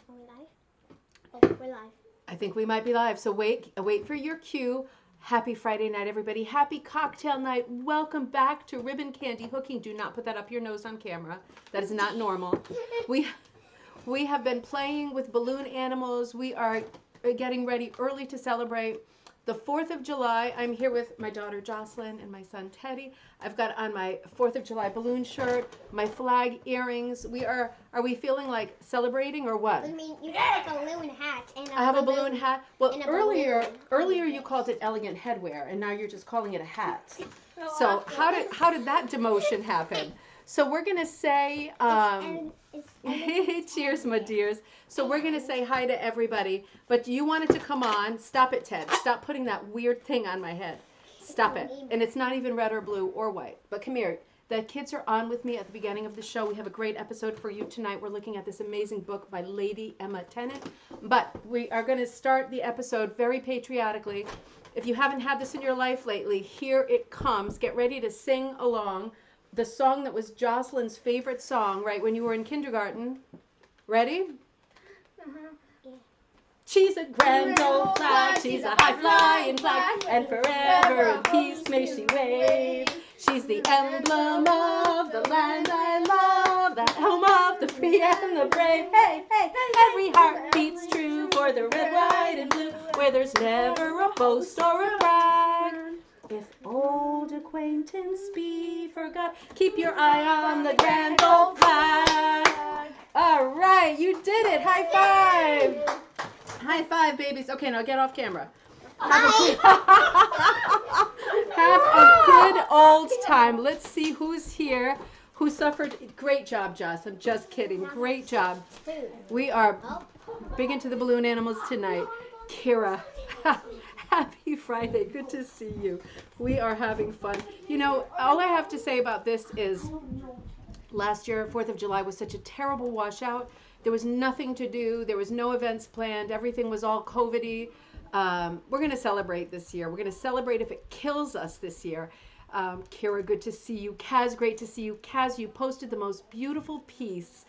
Are we live? Oh, we're live. I think we might be live. So wait for your cue. Happy Friday night, everybody. Happy cocktail night. Welcome back to Ribbon Candy Hooking. Do not put that up your nose on camera. That is not normal. We have been playing with balloon animals. We are getting ready early to celebrate the 4th of July. I'm here with my daughter Jocelyn and my son Teddy. I've got on my 4th of July balloon shirt, my flag earrings. Are we feeling like celebrating or what? I mean, you have a balloon hat and I have a balloon hat. Well, and a earlier balloon. you called it elegant headwear, and now you're just calling it a hat. So how did that demotion happen? So we're gonna say cheers, my dears. So we're gonna say hi to everybody. But you wanted to come on. Stop it, Ted. Stop putting that weird thing on my head. Stop it. And it's not even red or blue or white. But come here. The kids are on with me at the beginning of the show. We have a great episode for you tonight. We're looking at this amazing book by Lady Emma Tennant. But we are going to start the episode very patriotically. If you haven't had this in your life lately, here it comes. Get ready to sing along. The song that was Jocelyn's favorite song, right, when you were in kindergarten. Ready? She's a grand old flag, she's a high-flying flag, and forever in peace may she wave. She's the emblem of the land I love, the home of the free and the brave. Hey, hey, every heart beats true for the red, white, and blue, where there's never a boast or a brag. If old acquaintance be forgot, keep your eye on the grand old flag. All right, you did it. High five. High five, babies. Okay, now get off camera. Have a good old time. Let's see who's here, who suffered. Great job, Joss. I'm just kidding. Great job. We are big into the balloon animals tonight. Kira, happy Friday. Good to see you. We are having fun. You know, all I have to say about this is last year, 4th of July was such a terrible washout. There was nothing to do. There was no events planned. Everything was all COVID-y. We're going to celebrate this year. We're going to celebrate if it kills us this year. Kira, good to see you. Kaz, great to see you. Kaz, you posted the most beautiful piece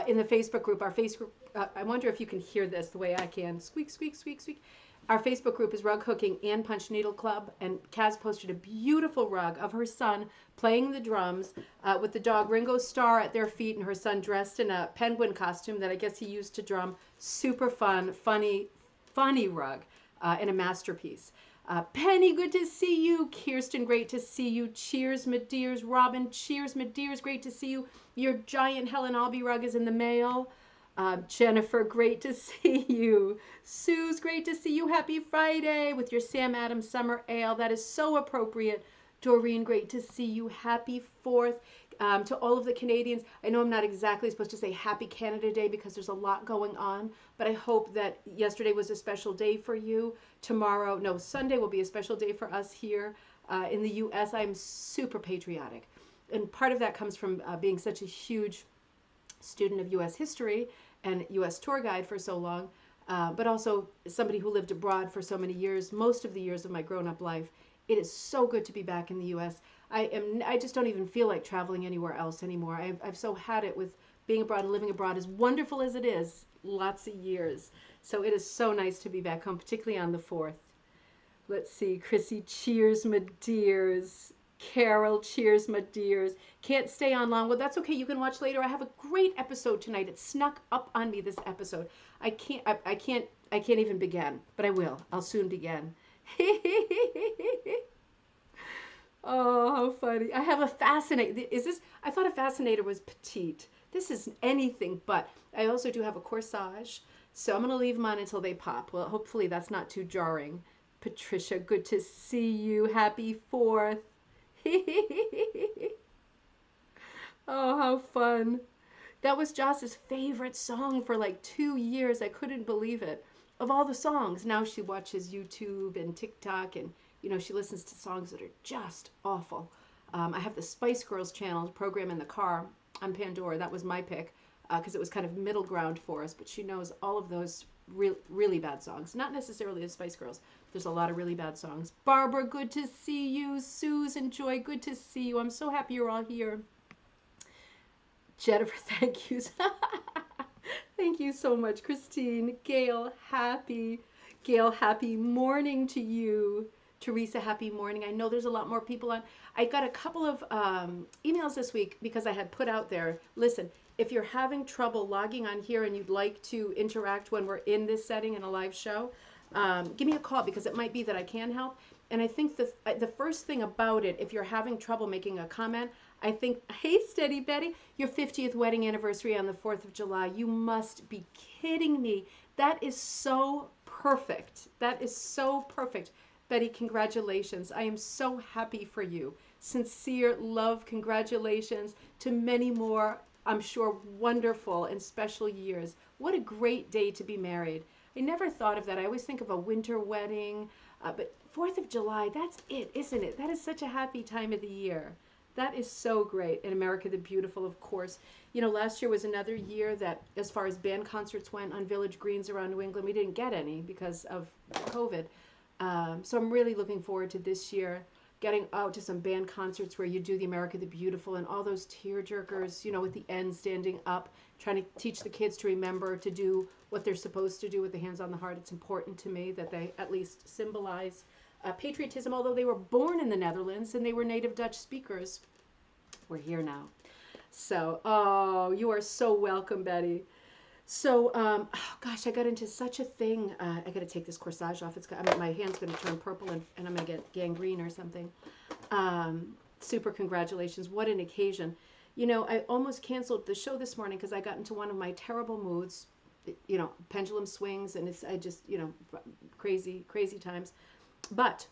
in the Facebook group. Our Facebook, I wonder if you can hear this the way I can. Squeak, squeak, squeak, squeak. Our Facebook group is Rug Hooking and Punch Needle Club, and Kaz posted a beautiful rug of her son playing the drums with the dog Ringo Starr at their feet and her son dressed in a penguin costume that I guess he used to drum. Super fun, funny rug and a masterpiece. Penny, good to see you. Kirsten, great to see you. Cheers, my dears. Robin, cheers, my dears. Great to see you. Your giant Helen Albee rug is in the mail. Jennifer, great to see you. Sue's, great to see you. Happy Friday with your Sam Adams Summer Ale. That is so appropriate. Doreen, great to see you. Happy 4th. To all of the Canadians, I know I'm not exactly supposed to say Happy Canada Day because there's a lot going on, but I hope that yesterday was a special day for you. Sunday will be a special day for us here in the U.S. I'm super patriotic. And part of that comes from being such a huge student of U.S. history and U.S. tour guide for so long, but also somebody who lived abroad for so many years, most of the years of my grown-up life. It is so good to be back in the U.S. I just don't even feel like traveling anywhere else anymore. I've so had it with being abroad and living abroad, as wonderful as it is, lots of years. So it is so nice to be back home, particularly on the 4th. Let's see, Chrissy, cheers, my dears. Carol, cheers, my dears. Can't stay on long. Well, that's okay. You can watch later. I have a great episode tonight. It snuck up on me, this episode. I can't even begin, but I will. I'll soon begin. Oh, how funny. I have a fascinator. I thought a fascinator was petite. This is anything but. I also do have a corsage, so I'm going to leave them on until they pop. Well, hopefully that's not too jarring. Patricia, good to see you. Happy 4th. Oh, how fun. That was Joss's favorite song for like 2 years. I couldn't believe it. Of all the songs, now she watches YouTube and TikTok, and she listens to songs that are just awful. I have the Spice Girls channel program in the car on Pandora. That was my pick because it was kind of middle ground for us, but she knows all of those really bad songs. Not necessarily the Spice Girls. There's a lot of really bad songs. Barbara, good to see you. Susan, Joy, good to see you. I'm so happy you're all here. Jennifer, thank you. Thank you so much, Christine. Gail, happy morning to you. Teresa, happy morning. I know there's a lot more people on. I got a couple of emails this week because I had put out there, listen, if you're having trouble logging on here and you'd like to interact when we're in this setting in a live show, give me a call because it might be that I can help. And I think the first thing about it, if you're having trouble making a comment, I think, hey, Steady Betty, your 50th wedding anniversary on the 4th of July. You must be kidding me. That is so perfect. That is so perfect. Betty, congratulations. I am so happy for you. Sincere love, congratulations to many more, I'm sure, wonderful and special years. What a great day to be married. I never thought of that. I always think of a winter wedding, but 4th of July, that's it, isn't it? That is such a happy time of the year. That is so great. In America the Beautiful, of course. You know, last year was another year that, as far as band concerts went on Village Greens around New England, we didn't get any because of COVID. So I'm really looking forward to this year, getting out to some band concerts where you do the America the Beautiful and all those tear jerkers, you know, with the end standing up, trying to teach the kids to remember to do what they're supposed to do with the hands on the heart. It's important to me that they at least symbolize patriotism, although they were born in the Netherlands and they were native Dutch speakers. We're here now. So, oh, you are so welcome, Betty. So, oh gosh, I got into such a thing. I got to take this corsage off. My hand's going to turn purple and I'm going to get gangrene or something. Super congratulations. What an occasion. You know, I almost canceled the show this morning because I got into one of my terrible moods. You know, pendulum swings and I just, you know, crazy, crazy times. But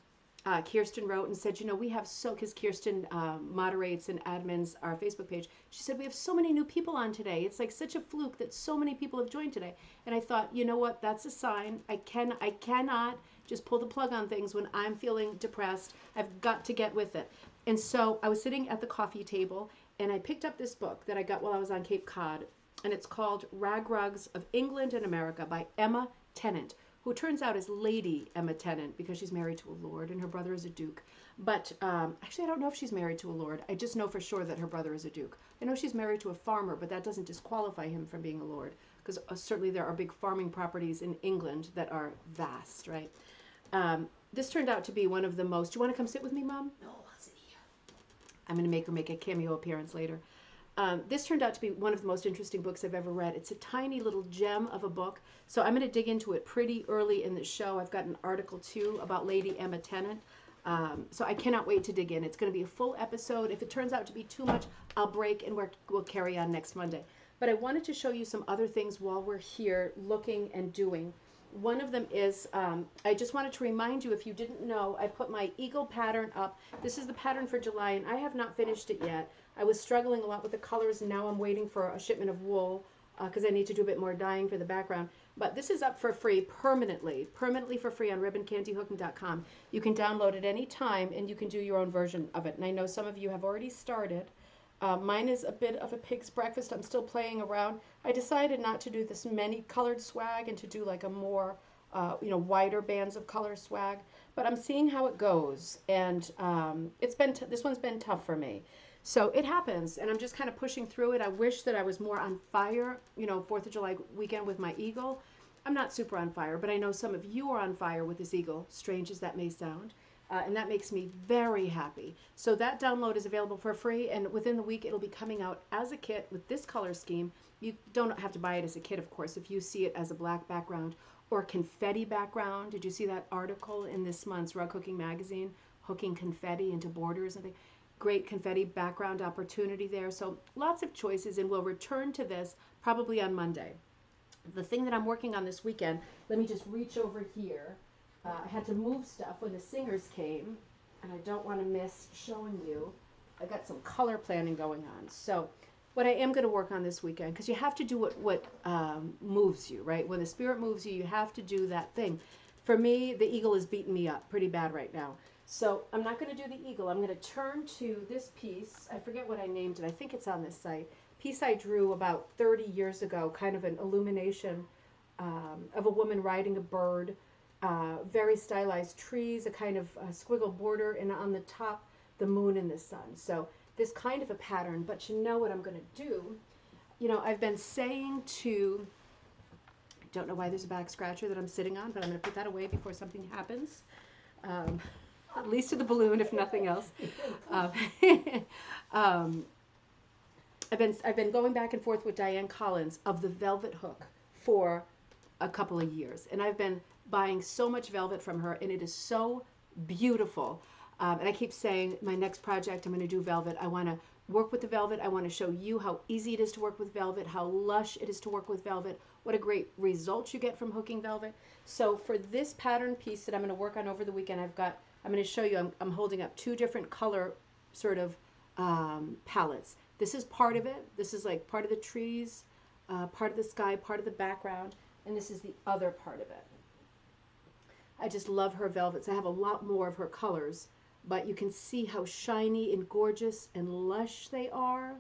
Kirsten wrote and said, you know, we have because Kirsten moderates and admins our Facebook page. She said, we have so many new people on today. It's like such a fluke that so many people have joined today. And I thought, you know what, that's a sign. I cannot just pull the plug on things when I'm feeling depressed. I've got to get with it. And so I was sitting at the coffee table and I picked up this book that I got while I was on Cape Cod. And it's called Rag Rugs of England and America by Emma Tennant, who turns out is Lady Emma Tennant because she's married to a lord and her brother is a duke. But actually, I don't know if she's married to a lord. I just know for sure that her brother is a duke. I know she's married to a farmer, but that doesn't disqualify him from being a lord because certainly there are big farming properties in England that are vast, right? This turned out to be one of the most... Do you want to come sit with me, Mom? No, I'll sit here. I'm going to make her make a cameo appearance later. This turned out to be one of the most interesting books I've ever read. It's a tiny little gem of a book. So I'm going to dig into it pretty early in the show. I've got an article too about Lady Emma Tennant. So I cannot wait to dig in. It's going to be a full episode. If it turns out to be too much, I'll break and we'll carry on next Monday. But I wanted to show you some other things while we're here looking and doing. One of them is, I just wanted to remind you, if you didn't know, I put my eagle pattern up. This is the pattern for July, and I have not finished it yet. I was struggling a lot with the colors, and now I'm waiting for a shipment of wool because I need to do a bit more dyeing for the background. But this is up for free permanently for free on ribboncandyhooking.com. You can download it any time, and you can do your own version of it. And I know some of you have already started. Mine is a bit of a pig's breakfast. I'm still playing around. I decided not to do this many colored swag and to do like a more, wider bands of color swag. But I'm seeing how it goes, and this one's been tough for me. So it happens, and I'm just kind of pushing through it. I wish that I was more on fire, 4th of July weekend with my eagle. I'm not super on fire, but I know some of you are on fire with this eagle, strange as that may sound. And that makes me very happy. So that download is available for free, and within the week it'll be coming out as a kit with this color scheme. You don't have to buy it as a kit, of course, if you see it as a black background or confetti background. Did you see that article in this month's Rug Hooking magazine, hooking confetti into borders and things? Great confetti background opportunity there. So lots of choices, and we'll return to this probably on Monday. The thing that I'm working on this weekend, let me just reach over here. I had to move stuff when the singers came, and I don't want to miss showing you. I got some color planning going on. So what I am going to work on this weekend, because you have to do what moves you, right? When the spirit moves you, you have to do that thing. For me, the eagle is beating me up pretty bad right now. So I'm not going to do the eagle. I'm going to turn to this piece. I forget what I named it. I think it's on this site. Piece I drew about 30 years ago, kind of an illumination of a woman riding a bird. Very stylized trees, a kind of squiggle border, and on the top, the moon and the sun. So this kind of a pattern, but you know what I'm going to do? I've been saying to Don't know why there's a back scratcher that I'm sitting on, but I'm going to put that away before something happens. At least to the balloon, if nothing else. I've been going back and forth with Diane Collins of the velvet hook for a couple of years, and I've been buying so much velvet from her, and it is so beautiful. And I keep saying, my next project, I'm going to do velvet. I want to work with the velvet. I want to show you how easy it is to work with velvet, how lush it is to work with velvet, what a great result you get from hooking velvet. So for this pattern piece that I'm going to work on over the weekend, I'm going to show you, I'm holding up 2 different color sort of palettes. This is part of it. This is like part of the trees, part of the sky, part of the background, and this is the other part of it. I just love her velvets. I have a lot more of her colors, but you can see how shiny and gorgeous and lush they are.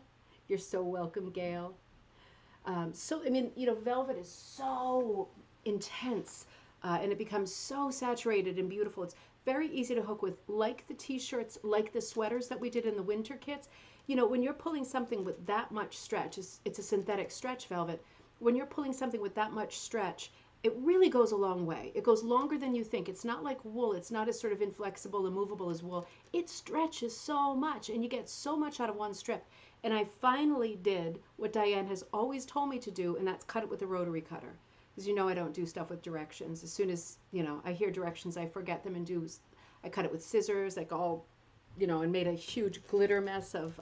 You're so welcome, Gail. So, I mean, you know, velvet is so intense, and it becomes so saturated and beautiful. It's very easy to hook with, like the t-shirts, like the sweaters that we did in the winter kits. You know, when you're pulling something with that much stretch, it's a synthetic stretch velvet. When you're pulling something with that much stretch, it really goes a long way. It goes longer than you think. It's not like wool. It's not as sort of inflexible and movable as wool. It stretches so much, and you get so much out of one strip. And I finally did what Diane has always told me to do, and that's cut it with a rotary cutter. Because you know I don't do stuff with directions. As soon as, you know, I hear directions, I forget them and I cut it with scissors, like all, you know, and made a huge glitter mess of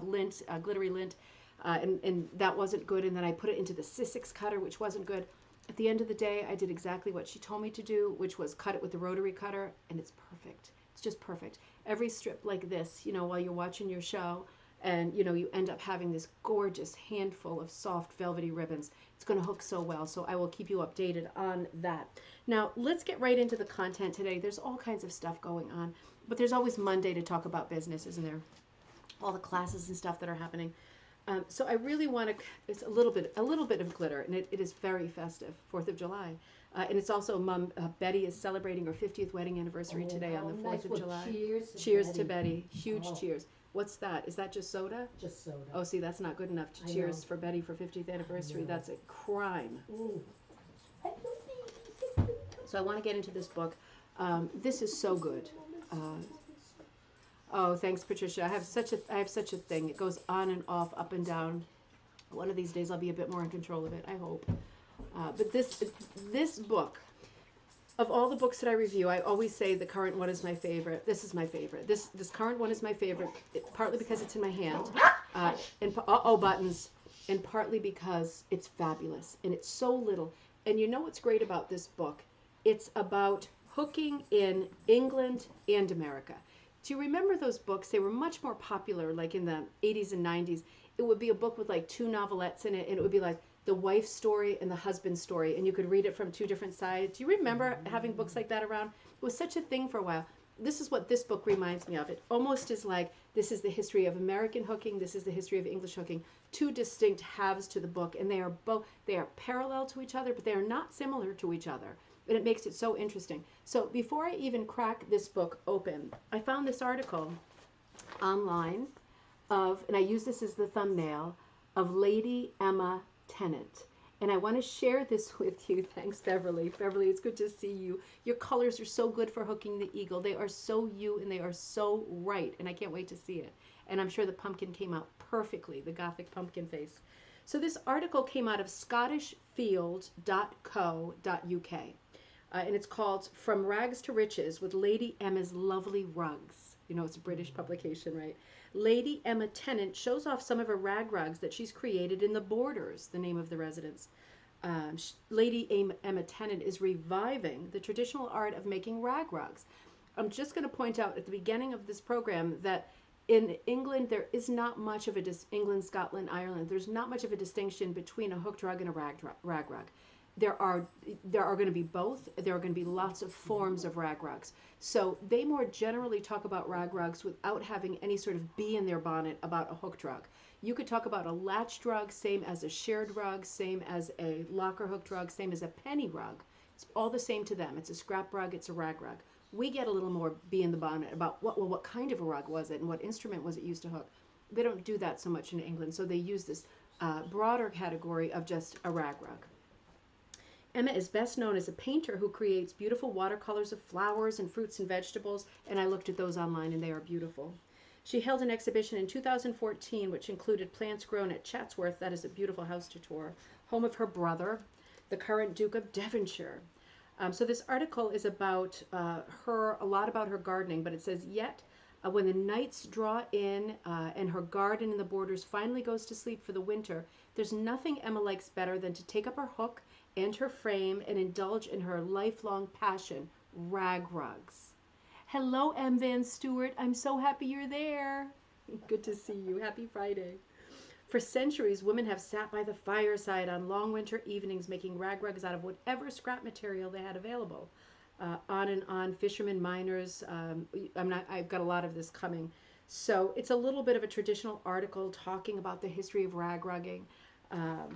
lint, glittery lint, and that wasn't good. And then I put it into the Sissix cutter, which wasn't good. At the end of the day, I did exactly what she told me to do, which was cut it with the rotary cutter, and it's perfect. It's just perfect. Every strip like this, you know, while you're watching your show, and, you know, you end up having this gorgeous handful of soft velvety ribbons. It's going to hook so well, so I will keep you updated on that. Now, let's get right into the content today. There's all kinds of stuff going on, but there's always Monday to talk about business, isn't there? All the classes and stuff that are happening. So I really want to, it's a little bit of glitter, and it is very festive, 4th of July. And it's also Betty is celebrating her 50th wedding anniversary today on the 4th of July. Cheers to Betty. Huge cheers. What's that? Is that just soda? Just soda. Oh, see, that's not good enough to cheers for Betty for 50th anniversary. That's a crime. Ooh. So I want to get into this book. This is so good. Oh, thanks, Patricia. I have such a thing. It goes on and off, up and down. One of these days I'll be a bit more in control of it, I hope. But this book, of all the books that I review, I always say the current one is my favorite. This is my favorite. This current one is my favorite, partly because it's in my hand, and buttons, and partly because it's fabulous and it's so little. And you know what's great about this book? It's about hooking in England and America. Do you remember those books? They were much more popular, like in the 80s and 90s. It would be a book with like 2 novelettes in it, and it would be like the wife's story and the husband's story, and you could read it from 2 different sides. Do you remember having books like that around? It was such a thing for a while. This is what this book reminds me of. It almost is like, this is the history of American hooking, this is the history of English hooking. 2 distinct halves to the book, and they are parallel to each other, but they are not similar to each other. And it makes it so interesting. So before I even crack this book open, I found this article online of, and I use this as the thumbnail, of Lady Emma Tennant. And I want to share this with you. Thanks, Beverly. Beverly, it's good to see you. Your colors are so good for hooking the eagle. They are so you, and they are so right. And I can't wait to see it. And I'm sure the pumpkin came out perfectly, the Gothic pumpkin face. So this article came out of scottishfield.co.uk. And it's called From Rags to Riches with Lady Emma's Lovely Rugs. You know, it's a British publication, right? Lady Emma Tennant shows off some of her rag rugs that she's created in the Borders, the name of the residence. Lady Emma Tennant is reviving the traditional art of making rag rugs. I'm just going to point out at the beginning of this program that in England, there is not much of a, England, Scotland, Ireland, there's not much of a distinction between a hooked rug and a rag rug. There are going to be both. There are going to be lots of forms of rag rugs. So they more generally talk about rag rugs without having any sort of bee in their bonnet about a hooked rug. You could talk about a latched rug, same as a shared rug, same as a locker hooked rug, same as a penny rug. It's all the same to them. It's a scrap rug, it's a rag rug. We get a little more bee in the bonnet about what kind of a rug was it and what instrument was it used to hook. They don't do that so much in England, so they use this broader category of just a rag rug. Emma is best known as a painter who creates beautiful watercolors of flowers and fruits and vegetables, and I looked at those online and they are beautiful. She held an exhibition in 2014 which included plants grown at Chatsworth, that is a beautiful house to tour, home of her brother, the current Duke of Devonshire. So this article is about a lot about her gardening, but it says, yet when the nights draw in and her garden in the borders finally goes to sleep for the winter, there's nothing Emma likes better than to take up her hook and her frame and indulge in her lifelong passion, rag rugs. Hello, M. Van Stewart. I'm so happy you're there. Good to see you. Happy Friday. For centuries, women have sat by the fireside on long winter evenings making rag rugs out of whatever scrap material they had available. On and on, fishermen, miners. I've got a lot of this coming. So it's a little bit of a traditional article talking about the history of rag rugging,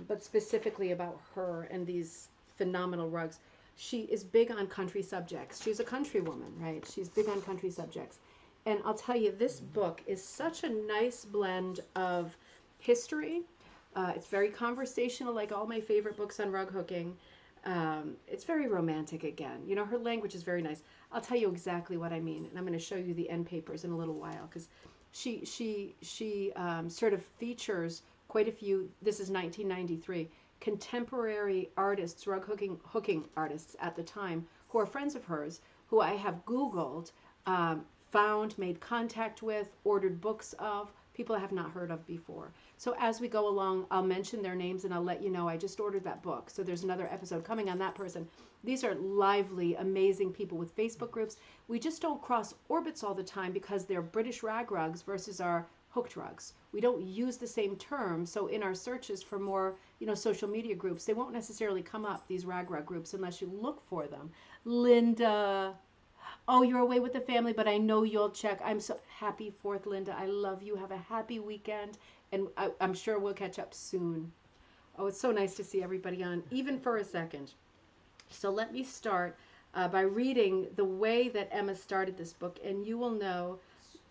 but specifically about her and these phenomenal rugs. She is big on country subjects. She's a country woman, right? She's big on country subjects. And I'll tell you, this book is such a nice blend of history. It's very conversational, like all my favorite books on rug hooking. It's very romantic again. You know, her language is very nice. I'll tell you exactly what I mean, and I'm going to show you the end papers in a little while, because she sort of features quite a few. This is 1993. Contemporary artists, rug hooking artists at the time, who are friends of hers, who I have Googled, found, made contact with, ordered books of, people I have not heard of before. So as we go along, I'll mention their names and I'll let you know I just ordered that book. So there's another episode coming on that person. These are lively, amazing people with Facebook groups. We just don't cross orbits all the time because they're British rag rugs versus our hooked rugs. We don't use the same term, so in our searches for more, social media groups, they won't necessarily come up, these rag rug groups, unless you look for them. Linda, oh, you're away with the family, but I know you'll check. I'm so happy 4th, Linda. I love you. Have a happy weekend, and I'm sure we'll catch up soon. Oh, it's so nice to see everybody on, even for a second. So let me start by reading the way that Emma started this book, and you will know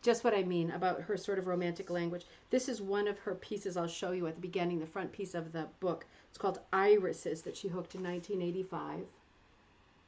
just what I mean about her sort of romantic language. This is one of her pieces I'll show you at the beginning, the front piece of the book. It's called Irises, that she hooked in 1985.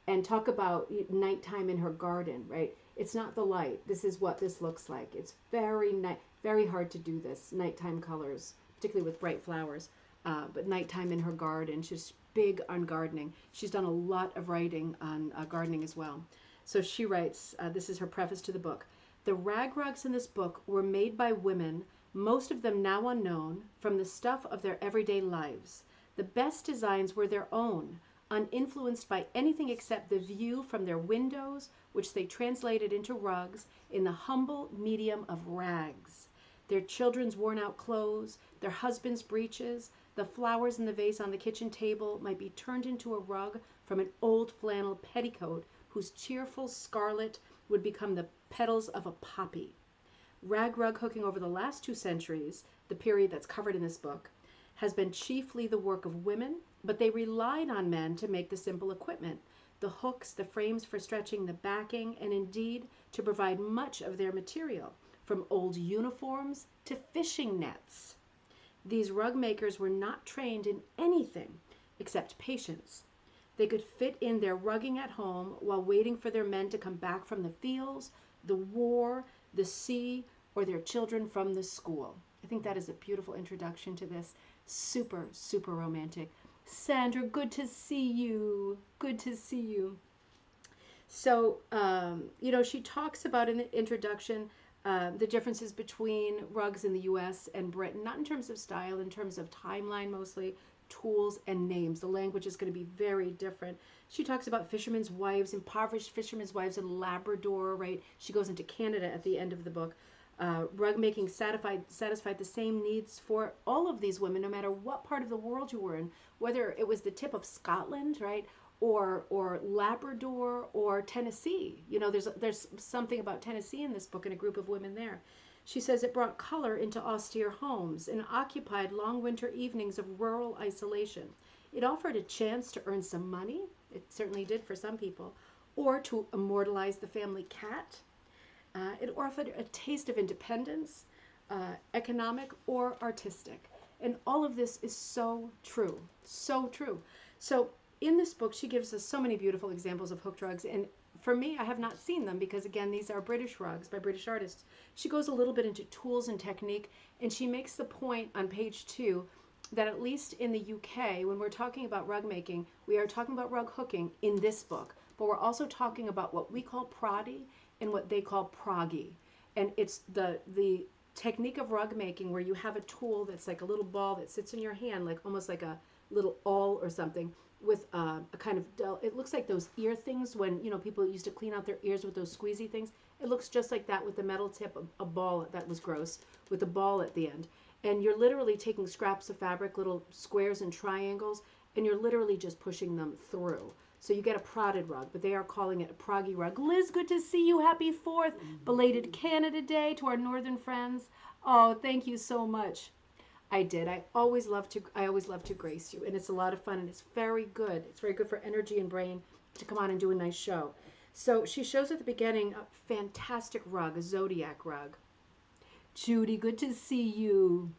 And talk about nighttime in her garden, right? It's not the light. This is what this looks like. It's very hard to do this, nighttime colors, particularly with bright flowers. But nighttime in her garden. She's big on gardening. She's done a lot of writing on gardening as well. So she writes, this is her preface to the book. The rag rugs in this book were made by women, most of them now unknown, from the stuff of their everyday lives. The best designs were their own, uninfluenced by anything except the view from their windows, which they translated into rugs in the humble medium of rags. Their children's worn-out clothes, their husbands' breeches, the flowers in the vase on the kitchen table might be turned into a rug from an old flannel petticoat whose cheerful scarlet would become the petals of a poppy. Rag rug hooking over the last 2 centuries, the period that's covered in this book, has been chiefly the work of women, but they relied on men to make the simple equipment, the hooks, the frames for stretching the backing, and indeed to provide much of their material, from old uniforms to fishing nets. These rug makers were not trained in anything except patience. They could fit in their rugging at home while waiting for their men to come back from the fields, the war, the sea, or their children from the school. I think that is a beautiful introduction to this. Super, super romantic. Sandra, good to see you. Good to see you. So, she talks about in the introduction the differences between rugs in the U.S. and Britain, not in terms of style, in terms of timeline mostly, tools and names. The language is going to be very different. She talks about fishermen's wives, impoverished fishermen's wives in Labrador, right? She goes into Canada at the end of the book. Rug making satisfied the same needs for all of these women, no matter what part of the world you were in, whether it was the tip of Scotland, right, or Labrador or Tennessee. There's something about Tennessee in this book and a group of women there. She says it brought color into austere homes and occupied long winter evenings of rural isolation. It offered a chance to earn some money, it certainly did for some people, or to immortalize the family cat. It offered a taste of independence, economic or artistic. And all of this is so true, so true. So in this book, she gives us so many beautiful examples of hooked rugs. And for me, I have not seen them because, again, these are British rugs by British artists. She goes a little bit into tools and technique, and she makes the point on page 2 that at least in the UK, when we're talking about rug making, we are talking about rug hooking in this book, but we're also talking about what we call proddy and what they call proggy. And it's the technique of rug making where you have a tool that's like a little ball that sits in your hand, like almost like a little awl or something, with a kind of it looks like those ear things when people used to clean out their ears with those squeezy things. It looks just like that with the metal tip, a ball that was gross with a ball at the end. And you're literally taking scraps of fabric, little squares and triangles, and you're literally just pushing them through. So you get a prodded rug, but they are calling it a proggy rug. Liz, good to see you. Happy 4th. Belated Canada Day to our northern friends. Oh, thank you so much. I did. I always love to grace you, and it's a lot of fun, and it's very good. It's very good for energy and brain to come on and do a nice show. So she shows at the beginning a fantastic rug, a zodiac rug. Judy, good to see you.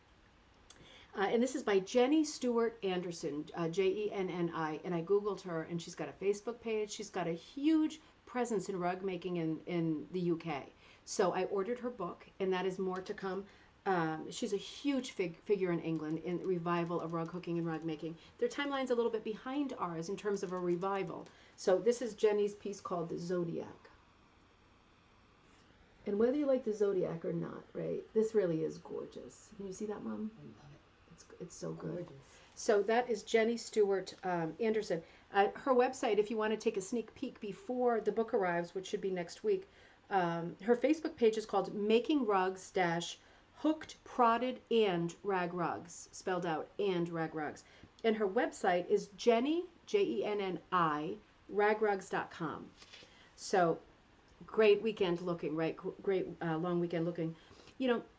And this is by Jenny Stewart Anderson, Jenni, and I Googled her, and she's got a Facebook page. She's got a huge presence in rug making in the UK. So I ordered her book, and that is more to come. She's a huge figure in England in the revival of rug hooking and rug making. Their timeline's a little bit behind ours in terms of a revival. So this is Jenny's piece called The Zodiac. And whether you like the Zodiac or not, right, this really is gorgeous. Can you see that, Mom? I love it. It's so good. Gorgeous. So that is Jenny Stewart Anderson. Her website, if you want to take a sneak peek before the book arrives, which should be next week, her Facebook page is called Making Rugs Hooked, Prodded, and Rag Rugs, spelled out, and Rag Rugs. And her website is Jenni, Jenni, ragrugs.com. So great weekend looking, right? Great long weekend looking.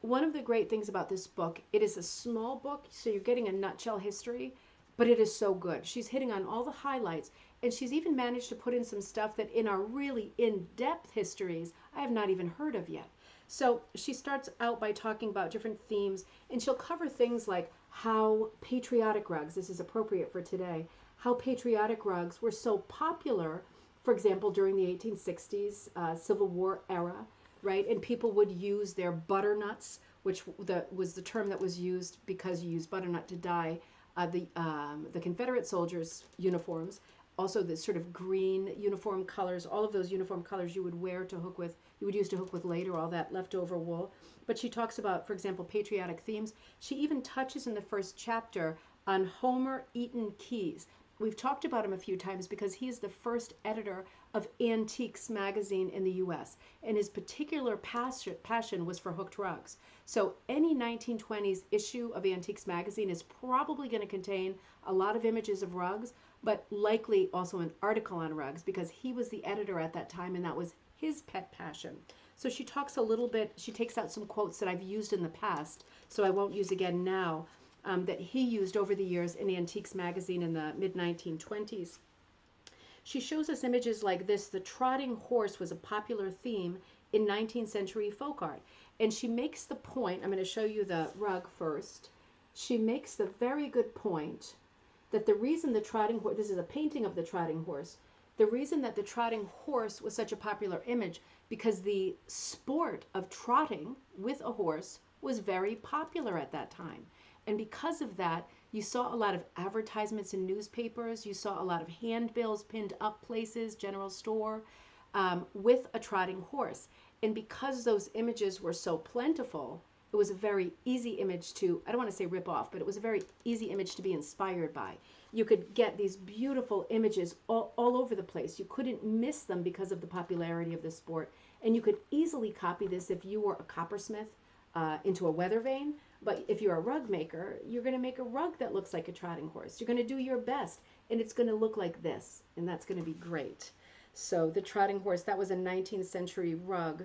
One of the great things about this book, it is a small book, so you're getting a nutshell history, but it is so good. She's hitting on all the highlights, and she's even managed to put in some stuff that in our really in-depth histories I have not even heard of yet. So she starts out by talking about different themes, and she'll cover things like how patriotic rugs, this is appropriate for today, how patriotic rugs were so popular, for example, during the 1860s Civil War era, right? And people would use their butternuts, which was the term that was used because you use butternut to dye the Confederate soldiers' uniforms. Also the sort of green uniform colors, all of those uniform colors you would wear to hook with, you would use to hook with later, all that leftover wool. But she talks about, for example, patriotic themes. She even touches in the first chapter on Homer Eaton Keyes. We've talked about him a few times because he is the first editor of Antiques magazine in the U.S. and his particular passion was for hooked rugs. So any 1920s issue of Antiques magazine is probably going to contain a lot of images of rugs, but likely also an article on rugs because he was the editor at that time and that was his pet passion. So she talks a little bit, she takes out some quotes that I've used in the past, so I won't use again now, that he used over the years in Antiques magazine in the mid-1920s. She shows us images like this. The trotting horse was a popular theme in 19th century folk art. And she makes the point, I'm going to show you the rug first. She makes the very good point that the reason the trotting horse, this is a painting of the trotting horse, the reason that the trotting horse was such a popular image because the sport of trotting with a horse was very popular at that time. And because of that, you saw a lot of advertisements in newspapers. You saw a lot of handbills pinned up places, general store, with a trotting horse. And because those images were so plentiful, it was a very easy image to, I don't want to say rip off, but it was a very easy image to be inspired by. You could get these beautiful images all over the place. You couldn't miss them because of the popularity of the sport. And you could easily copy this if you were a coppersmith into a weather vane. But if you're a rug maker, you're going to make a rug that looks like a trotting horse. You're going to do your best, and it's going to look like this, and that's going to be great. So the trotting horse, that was a 19th century rug.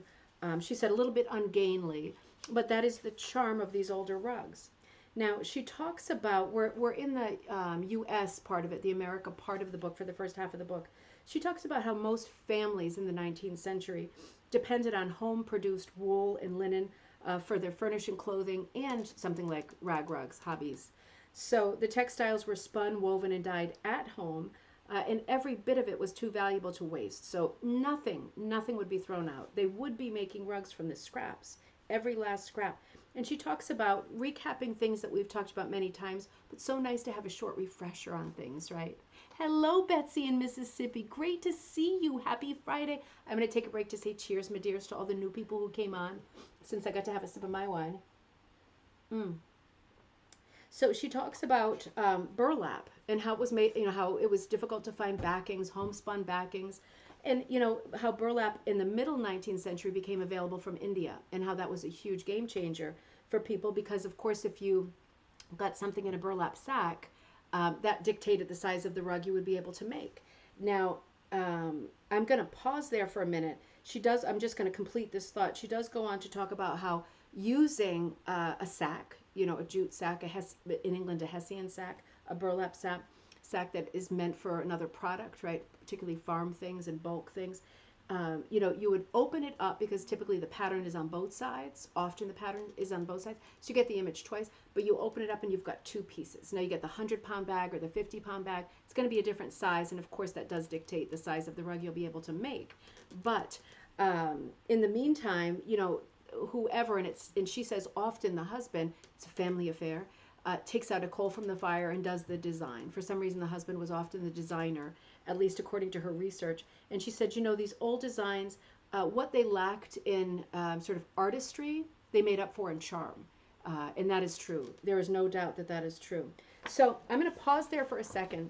She said a little bit ungainly, but that is the charm of these older rugs. Now, she talks about, we're in the U.S. part of it, the America part of the book for the first half of the book. She talks about how most families in the 19th century depended on home-produced wool and linen for their furnishing, clothing, and something like rag rugs, hobbies. So the textiles were spun, woven, and dyed at home and every bit of it was too valuable to waste. So nothing would be thrown out. They would be making rugs from the scraps, every last scrap. And she talks about recapping things that we've talked about many times, but so nice to have a short refresher on things, right? Hello, Betsy in Mississippi. Great to see you. Happy Friday. I'm going to take a break to say cheers, my dears, to all the new people who came on since I got to have a sip of my wine. So she talks about burlap and how it was made, how it was difficult to find backings, homespun backings, and how burlap in the middle 19th century became available from India, and how that was a huge game changer for people because, of course, if you got something in a burlap sack, that dictated the size of the rug you would be able to make. Now, I'm going to pause there for a minute. I'm just going to complete this thought. She does go on to talk about how using a sack, a jute sack, in England, a Hessian sack, a burlap sack that is meant for another product, right? Particularly farm things and bulk things. You would open it up because typically the pattern is on both sides. Often the pattern is on both sides. So you get the image twice, but you open it up and you've got two pieces. Now you get the 100-pound bag or the 50-pound bag. It's going to be a different size. And of course that does dictate the size of the rug you'll be able to make. But in the meantime, whoever, and she says often the husband, it's a family affair, takes out a coal from the fire and does the design. For some reason, the husband was often the designer, at least according to her research. And she said, these old designs, what they lacked in sort of artistry, they made up for in charm. And that is true. There is no doubt that that is true. So I'm going to pause there for a second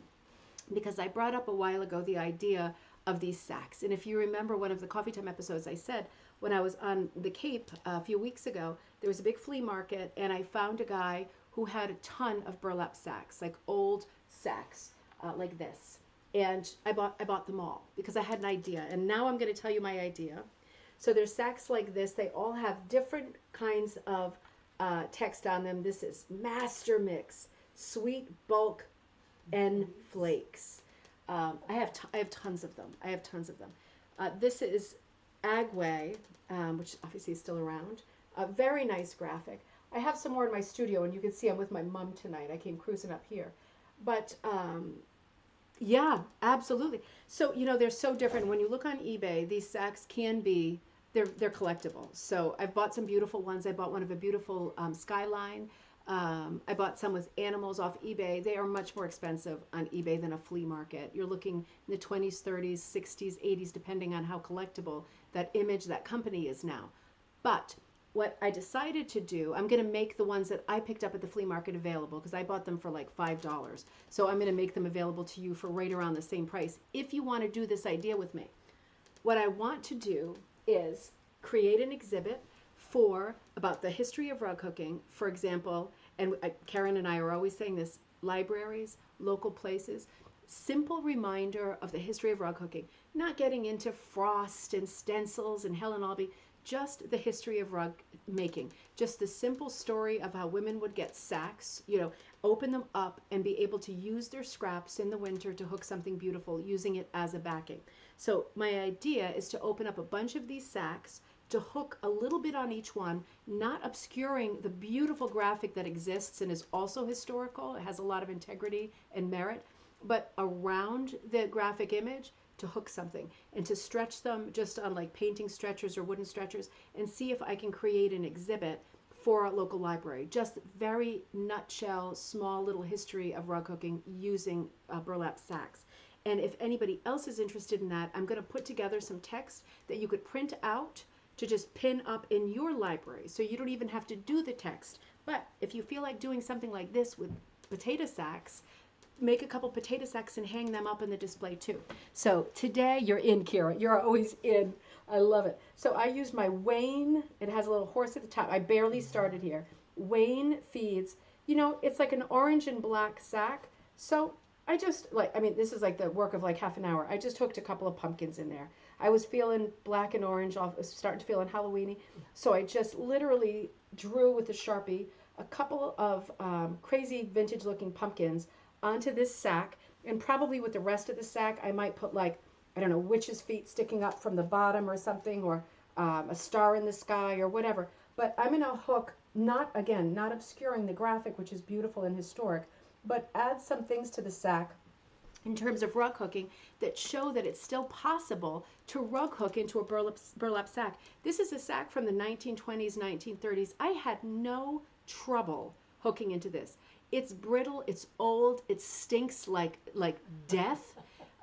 because I brought up a while ago the idea of these sacks. And if you remember one of the Coffee Time episodes, I said when I was on the Cape a few weeks ago, there was a big flea market and I found a guy who had a ton of burlap sacks, like old sacks like this. And I bought them all because I had an idea. And now I'm going to tell you my idea. So there's sacks like this. They all have different kinds of text on them. This is Master Mix, Sweet Bulk, and Flakes. I have tons of them. This is Agway, which obviously is still around. A very nice graphic. I have some more in my studio, and you can see I'm with my mom tonight. I came cruising up here. But, yeah, absolutely. So, they're so different. When you look on eBay, these sacks can be, they're collectible. So I've bought some beautiful ones. I bought one of a beautiful skyline. I bought some with animals off eBay. They are much more expensive on eBay than a flea market. You're looking in the 20s, 30s, 60s, 80s, depending on how collectible that image, that company is now. But what I decided to do, I'm going to make the ones that I picked up at the flea market available because I bought them for like $5. So I'm going to make them available to you for right around the same price if you want to do this idea with me. What I want to do is create an exhibit about the history of rug hooking, for example, and Karen and I are always saying this, libraries, local places, simple reminder of the history of rug hooking, not getting into frost and stencils and Helen Albee, just the history of rug making, just the simple story of how women would get sacks, open them up and be able to use their scraps in the winter to hook something beautiful, using it as a backing. So my idea is to open up a bunch of these sacks, to hook a little bit on each one, not obscuring the beautiful graphic that exists and is also historical. It has a lot of integrity and merit, but around the graphic image to hook something and to stretch them just on like painting stretchers or wooden stretchers and see if I can create an exhibit for a local library. Just very nutshell, small little history of rug hooking using burlap sacks. And if anybody else is interested in that, I'm going to put together some text that you could print out to just pin up in your library. So you don't even have to do the text. But if you feel like doing something like this with potato sacks, make a couple potato sacks and hang them up in the display too. So today you're in, Kira. You're always in. I love it. So I used my Wayne. It has a little horse at the top. I barely started here. Wayne Feeds. It's like an orange and black sack. So I just this is like the work of like half an hour. I just hooked a couple of pumpkins in there. I was feeling black and orange, starting to feel Halloween-y. So I just literally drew with a Sharpie a couple of crazy vintage looking pumpkins onto this sack, and probably with the rest of the sack I might put like, I don't know, witch's feet sticking up from the bottom or something, or a star in the sky or whatever. But I'm going to hook, not obscuring the graphic, which is beautiful and historic, but add some things to the sack in terms of rug hooking that show that it's still possible to rug hook into a burlap sack. This is a sack from the 1920s, 1930s. I had no trouble hooking into this. It's brittle, it's old, it stinks like death.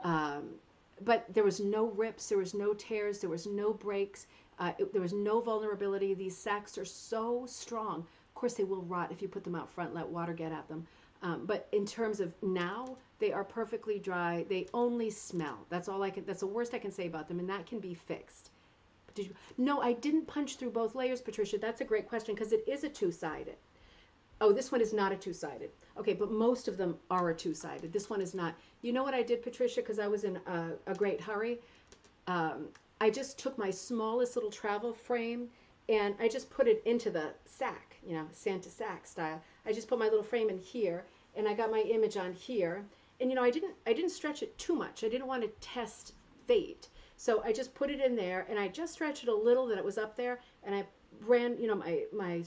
But there was no rips, there was no tears, there was no breaks, there was no vulnerability. These sacks are so strong. Of course, they will rot if you put them out front, let water get at them. But in terms of now, they are perfectly dry. They only smell. That's the worst I can say about them, and that can be fixed. No, I didn't punch through both layers, Patricia. That's a great question because it is a two-sided. Oh, this one is not a two-sided. Okay, but most of them are a two-sided. This one is not. You know what I did, Patricia, because I was in a great hurry? I just took my smallest little travel frame and I just put it into the sack, Santa sack style. I just put my little frame in here and I got my image on here. And I didn't stretch it too much. I didn't want to test fate. So I just put it in there and I just stretched it a little that it was up there and I ran, my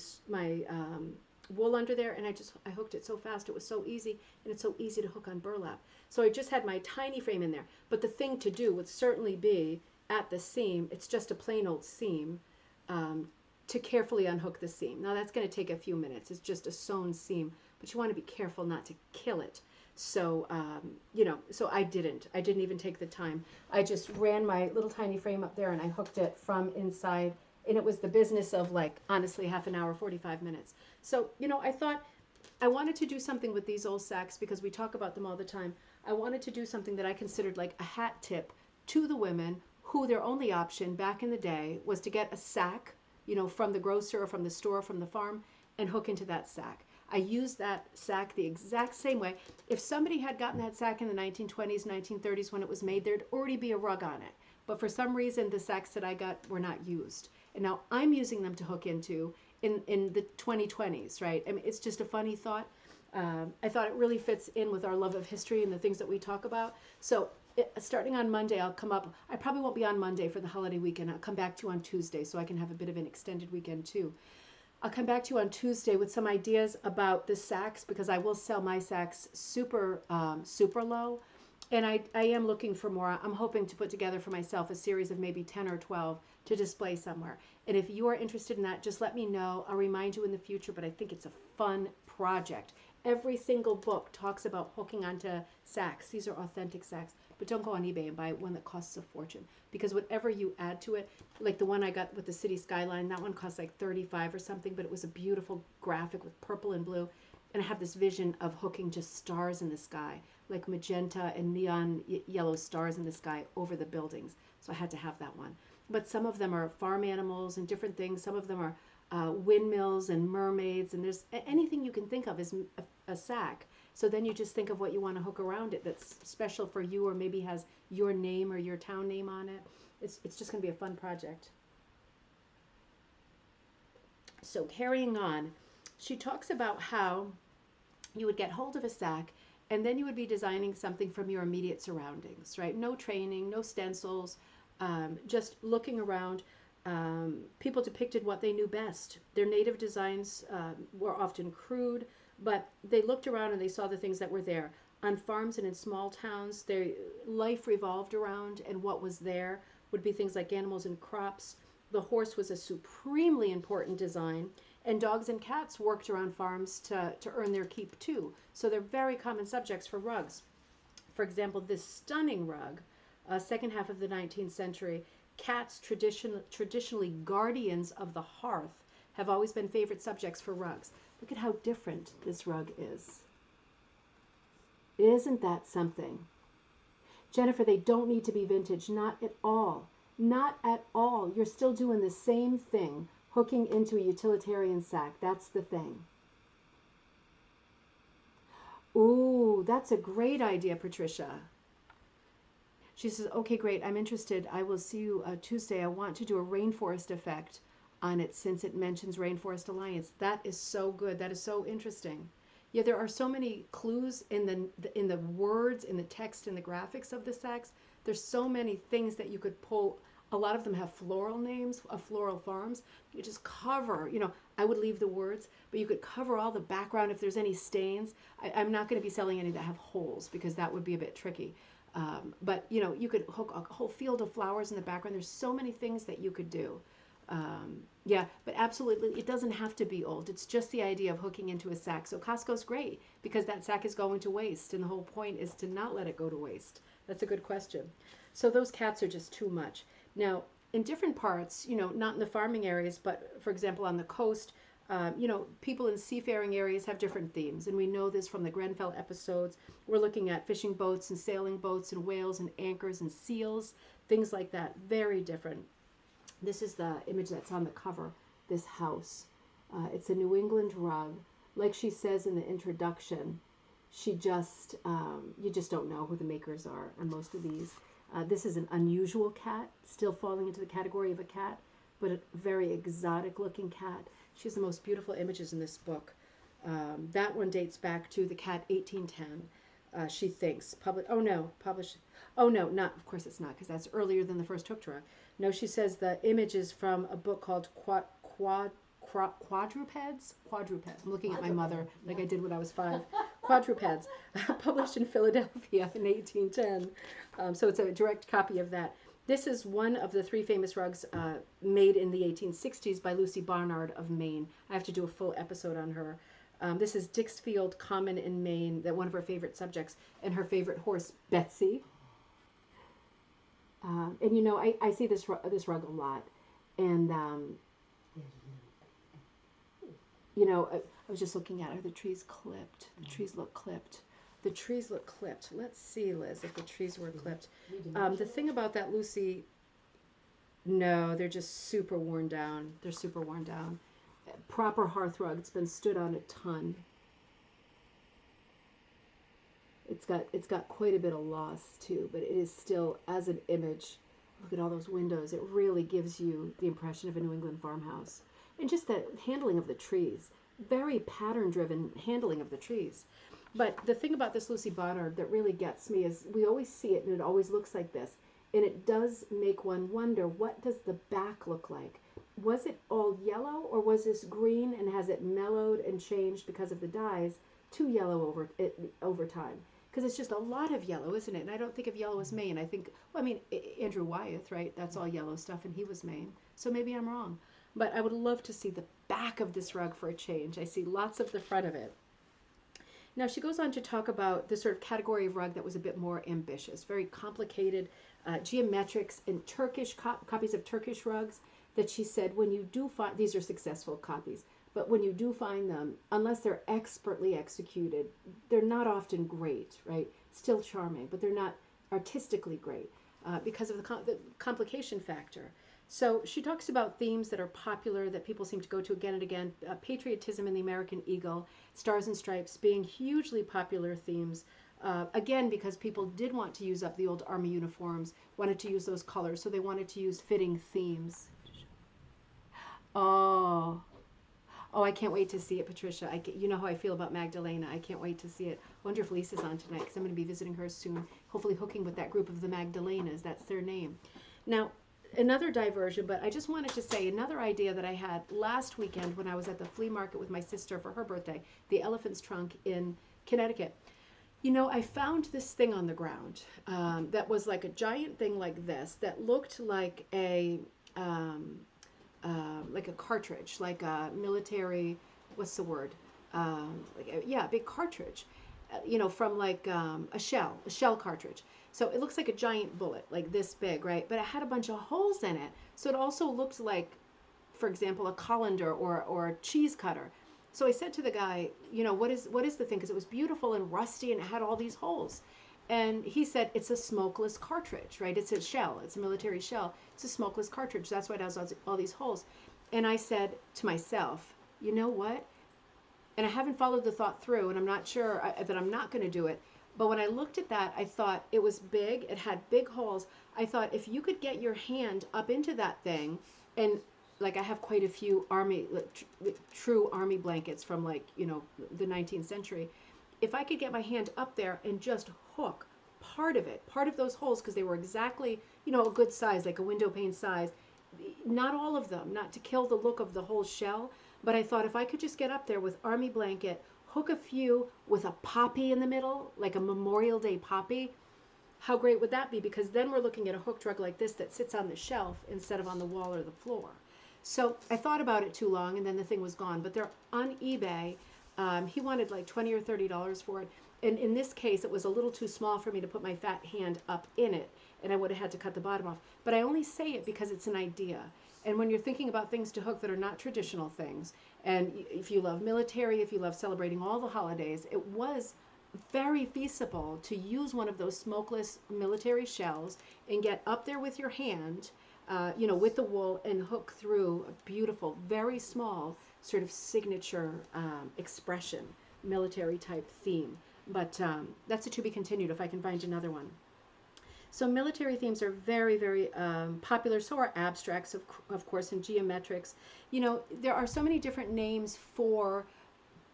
wool under there and I hooked it so fast. It was so easy, and it's so easy to hook on burlap. So I just had my tiny frame in there. But the thing to do would certainly be at the seam, it's just a plain old seam, to carefully unhook the seam. Now that's going to take a few minutes. It's just a sewn seam, but you want to be careful not to kill it. So, so I didn't even take the time. I just ran my little tiny frame up there and I hooked it from inside. And it was the business of honestly, half an hour, 45 minutes. So, I thought I wanted to do something with these old sacks because we talk about them all the time. I wanted to do something that I considered like a hat tip to the women who their only option back in the day was to get a sack, from the grocer or from the store, from the farm, and hook into that sack. I used that sack the exact same way. If somebody had gotten that sack in the 1920s, 1930s when it was made, there'd already be a rug on it. But for some reason, the sacks that I got were not used. And now I'm using them to hook into in the 2020s, right? I mean, it's just a funny thought. I thought it really fits in with our love of history and the things that we talk about. So starting on Monday, I'll come up. I probably won't be on Monday for the holiday weekend. I'll come back to you on Tuesday so I can have a bit of an extended weekend too. I'll come back to you on Tuesday with some ideas about the sacks because I will sell my sacks super low. And I am looking for more. I'm hoping to put together for myself a series of maybe 10 or 12 to display somewhere. And if you are interested in that, just let me know. I'll remind you in the future, but I think it's a fun project. Every single book talks about hooking onto sacks. These are authentic sacks. But don't go on eBay and buy one that costs a fortune. Because whatever you add to it, like the one I got with the city skyline, that one cost like $35 or something, but it was a beautiful graphic with purple and blue. And I have this vision of hooking just stars in the sky, like magenta and neon yellow stars in the sky over the buildings. So I had to have that one. But some of them are farm animals and different things. Some of them are windmills and mermaids. And there's anything you can think of is a sack. So then you just think of what you want to hook around it that's special for you or maybe has your name or your town name on it. It's just going to be a fun project. So carrying on, she talks about how you would get hold of a sack and then you would be designing something from your immediate surroundings, right? No training, no stencils, just looking around. People depicted what they knew best. Their native designs were often crude, but they looked around and they saw the things that were there. On farms and in small towns, their life revolved around, and what was there would be things like animals and crops. The horse was a supremely important design, and dogs and cats worked around farms to earn their keep too. So they're very common subjects for rugs. For example, this stunning rug, second half of the 19th century, cats, traditionally guardians of the hearth, have always been favorite subjects for rugs. Look at how different this rug is. Isn't that something? Jennifer, they don't need to be vintage. Not at all. Not at all. You're still doing the same thing, hooking into a utilitarian sack. That's the thing. Ooh, that's a great idea, Patricia. She says, okay, great. I'm interested. I will see you Tuesday. I want to do a rainforest effect on it since it mentions Rainforest Alliance. That is so good. That is so interesting. Yeah, there are so many clues in the words, in the text, in the graphics of the sacks. There's so many things that you could pull A lot of them have floral names of floral farms. You just cover, I would leave the words, but you could cover all the background if there's any stains. I'm not going to be selling any that have holes because that would be a bit tricky. But you could hook a whole field of flowers in the background. There's so many things that you could do. Yeah, but absolutely, it doesn't have to be old. It's just the idea of hooking into a sack. So Costco's great because that sack is going to waste, and the whole point is to not let it go to waste. That's a good question. So those cats are just too much. Now, in different parts, not in the farming areas, but for example, on the coast, people in seafaring areas have different themes. And we know this from the Grenfell episodes. We're looking at fishing boats and sailing boats and whales and anchors and seals, things like that. Very different. This is the image that's on the cover, this house. It's a New England rug. Like she says in the introduction, you just don't know who the makers are on most of these. This is an unusual cat, still falling into the category of a cat, but a very exotic looking cat. She has the most beautiful images in this book. That one dates back to the cat 1810. She thinks published. Oh no, not. Of course it's not, because that's earlier than the first hooked rug. No, she says the image is from a book called Quadrupeds. I'm looking at my mother like I did when I was 5. Quadrupeds, published in Philadelphia in 1810. So it's a direct copy of that. This is one of the 3 famous rugs made in the 1860s by Lucy Barnard of Maine. I have to do a full episode on her. This is Dixfield Common in Maine, that one of her favorite subjects, and her favorite horse, Betsy. And I see this rug a lot, and I was just looking at her. The trees clipped. The trees look clipped. The trees look clipped. Let's see, Liz, if the trees were clipped. The thing about that, Lucy, no, they're just super worn down. They're super worn down. Proper hearth rug. It's been stood on a ton. It's got quite a bit of loss too, but it is still, as an image, look at all those windows. It really gives you the impression of a New England farmhouse. And just the handling of the trees. Very pattern-driven handling of the trees. But the thing about this Lucy Barnard that really gets me is we always see it and it always looks like this. And it does make one wonder, what does the back look like? Was it all yellow, or was this green and has it mellowed and changed because of the dyes to yellow over time? Because it's just a lot of yellow, isn't it? And I don't think of yellow as Maine. I think, Andrew Wyeth, right? That's all yellow stuff, and he was Maine. So maybe I'm wrong. But I would love to see the back of this rug for a change. I see lots of the front of it. Now she goes on to talk about the sort of category of rug that was a bit more ambitious, very complicated geometrics and Turkish copies of Turkish rugs that she said when you do find, these are successful copies, but when you do find them, unless they're expertly executed, they're not often great, right? Still charming, but they're not artistically great because of the complication factor. So she talks about themes that are popular, that people seem to go to again and again. Patriotism and the American Eagle, Stars and Stripes being hugely popular themes. Again, because people did want to use up the old Army uniforms, wanted to use those colors, so they wanted to use fitting themes. Oh, I can't wait to see it, Patricia. You know how I feel about Magdalena. I can't wait to see it. Wonder if Lisa's on tonight, because I'm going to be visiting her soon, hopefully hooking with that group of the Magdalenas. That's their name. Now, another diversion, but I just wanted to say another idea that I had last weekend when I was at the flea market with my sister for her birthday, the Elephant's Trunk in Connecticut. I found this thing on the ground that was like a giant thing like this that looked like a cartridge, like a military, what's the word? A big cartridge, from like a shell cartridge. So it looks like a giant bullet, like this big, right? But it had a bunch of holes in it. So it also looked like, for example, a colander or a cheese cutter. So I said to the guy, what is the thing? Because it was beautiful and rusty and it had all these holes. And he said, it's a smokeless cartridge, right? It's a shell. It's a military shell. It's a smokeless cartridge. That's why it has all these holes. And I said to myself, you know what? And I haven't followed the thought through, and I'm not sure that I'm not going to do it. But when I looked at that, I thought it was big. It had big holes. I thought if you could get your hand up into that thing, and like I have quite a few true army blankets from the 19th century. If I could get my hand up there and just hook part of it, part of those holes, because they were exactly, you know, a good size, like a window pane size. Not all of them, not to kill the look of the whole shell, but I thought if I could just get up there with army blanket, hook a few with a poppy in the middle, like a Memorial Day poppy, how great would that be? Because then we're looking at a hook rug like this that sits on the shelf instead of on the wall or the floor. So I thought about it too long, and then the thing was gone. But they're on eBay. He wanted like $20 or $30 for it. And in this case, it was a little too small for me to put my fat hand up in it, and I would have had to cut the bottom off. But I only say it because it's an idea. And when you're thinking about things to hook that are not traditional things, and if you love military, if you love celebrating all the holidays, it was very feasible to use one of those smokeless military shells and get up there with your hand, you know, with the wool, and hook through a beautiful, very small sort of signature expression, military type theme. But that's a to be continued if I can find another one. So military themes are very, very popular. So are abstracts, of course, and geometrics. You know, there are so many different names for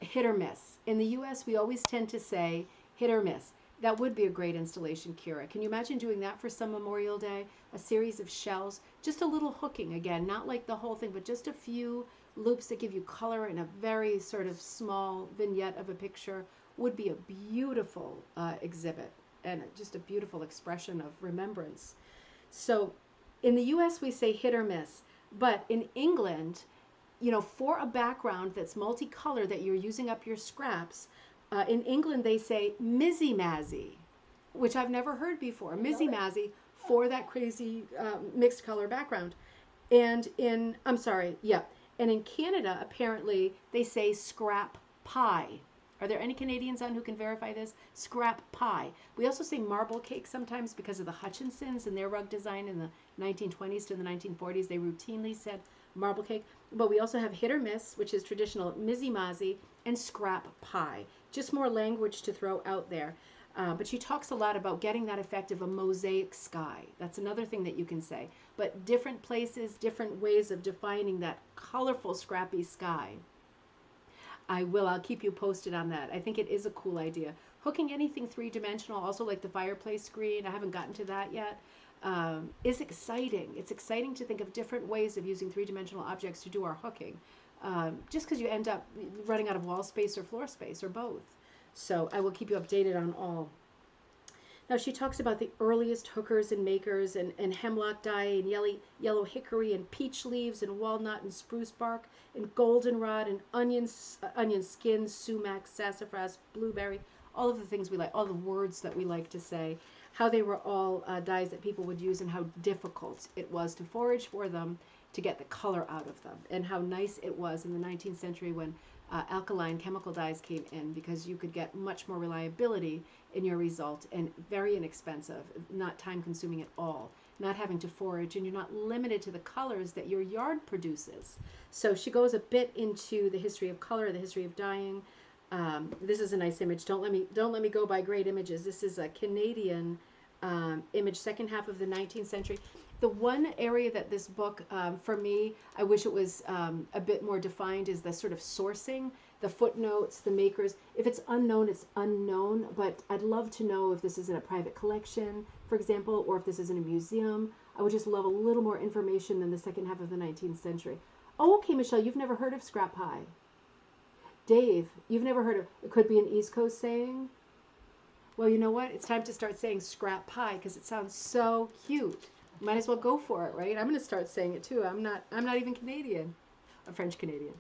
hit or miss. In the U.S., we always tend to say hit or miss. That would be a great installation, Kira. Can you imagine doing that for some Memorial Day? A series of shells, just a little hooking again, not like the whole thing, but just a few loops that give you color in a very sort of small vignette of a picture would be a beautiful exhibit and just a beautiful expression of remembrance. So in the U.S., we say hit or miss, but in England, you know, for a background that's multicolored that you're using up your scraps, in England they say mizzy mazzy, which I've never heard before. Mizzy mazzy for that crazy mixed color background. And in, I'm sorry, yeah. And in Canada, apparently, they say scrap pie. Are there any Canadians on who can verify this? Scrap pie. We also say marble cake sometimes because of the Hutchinsons and their rug design in the 1920s to the 1940s. They routinely said marble cake. But we also have hit or miss, which is traditional mizzy mazzy, and scrap pie. Just more language to throw out there. But she talks a lot about getting that effect of a mosaic sky. That's another thing that you can say. But different places, different ways of defining that colorful, scrappy sky. I'll keep you posted on that. I think it is a cool idea. Hooking anything three-dimensional, also like the fireplace screen, I haven't gotten to that yet, is exciting. It's exciting to think of different ways of using three-dimensional objects to do our hooking, just because you end up running out of wall space or floor space or both. So I will keep you updated on all. Now she talks about the earliest hookers and makers, and hemlock dye and yellow hickory and peach leaves and walnut and spruce bark and goldenrod and onion skin, sumac, sassafras, blueberry, all of the things we like, all the words that we like to say, how they were all dyes that people would use and how difficult it was to forage for them to get the color out of them, and how nice it was in the 19th century when alkaline chemical dyes came in, because you could get much more reliability in your result and very inexpensive, not time consuming at all, not having to forage, and you're not limited to the colors that your yard produces. So she goes a bit into the history of color, the history of dyeing. This is a nice image. Don't let me go by great images. This is a Canadian image, second half of the 19th century. The one area that this book, for me, I wish it was a bit more defined, is the sort of sourcing, the footnotes, the makers. If it's unknown, it's unknown, but I'd love to know if this is in a private collection, for example, or if this is in a museum. I would just love a little more information than the second half of the 19th century. Oh, okay, Michelle, you've never heard of scrap pie. Dave, you've never heard of, it could be an East Coast saying. Well, you know what? It's time to start saying scrap pie because it sounds so cute. Might as well go for it, right? I'm going to start saying it too. I'm not even Canadian. I'm French Canadian.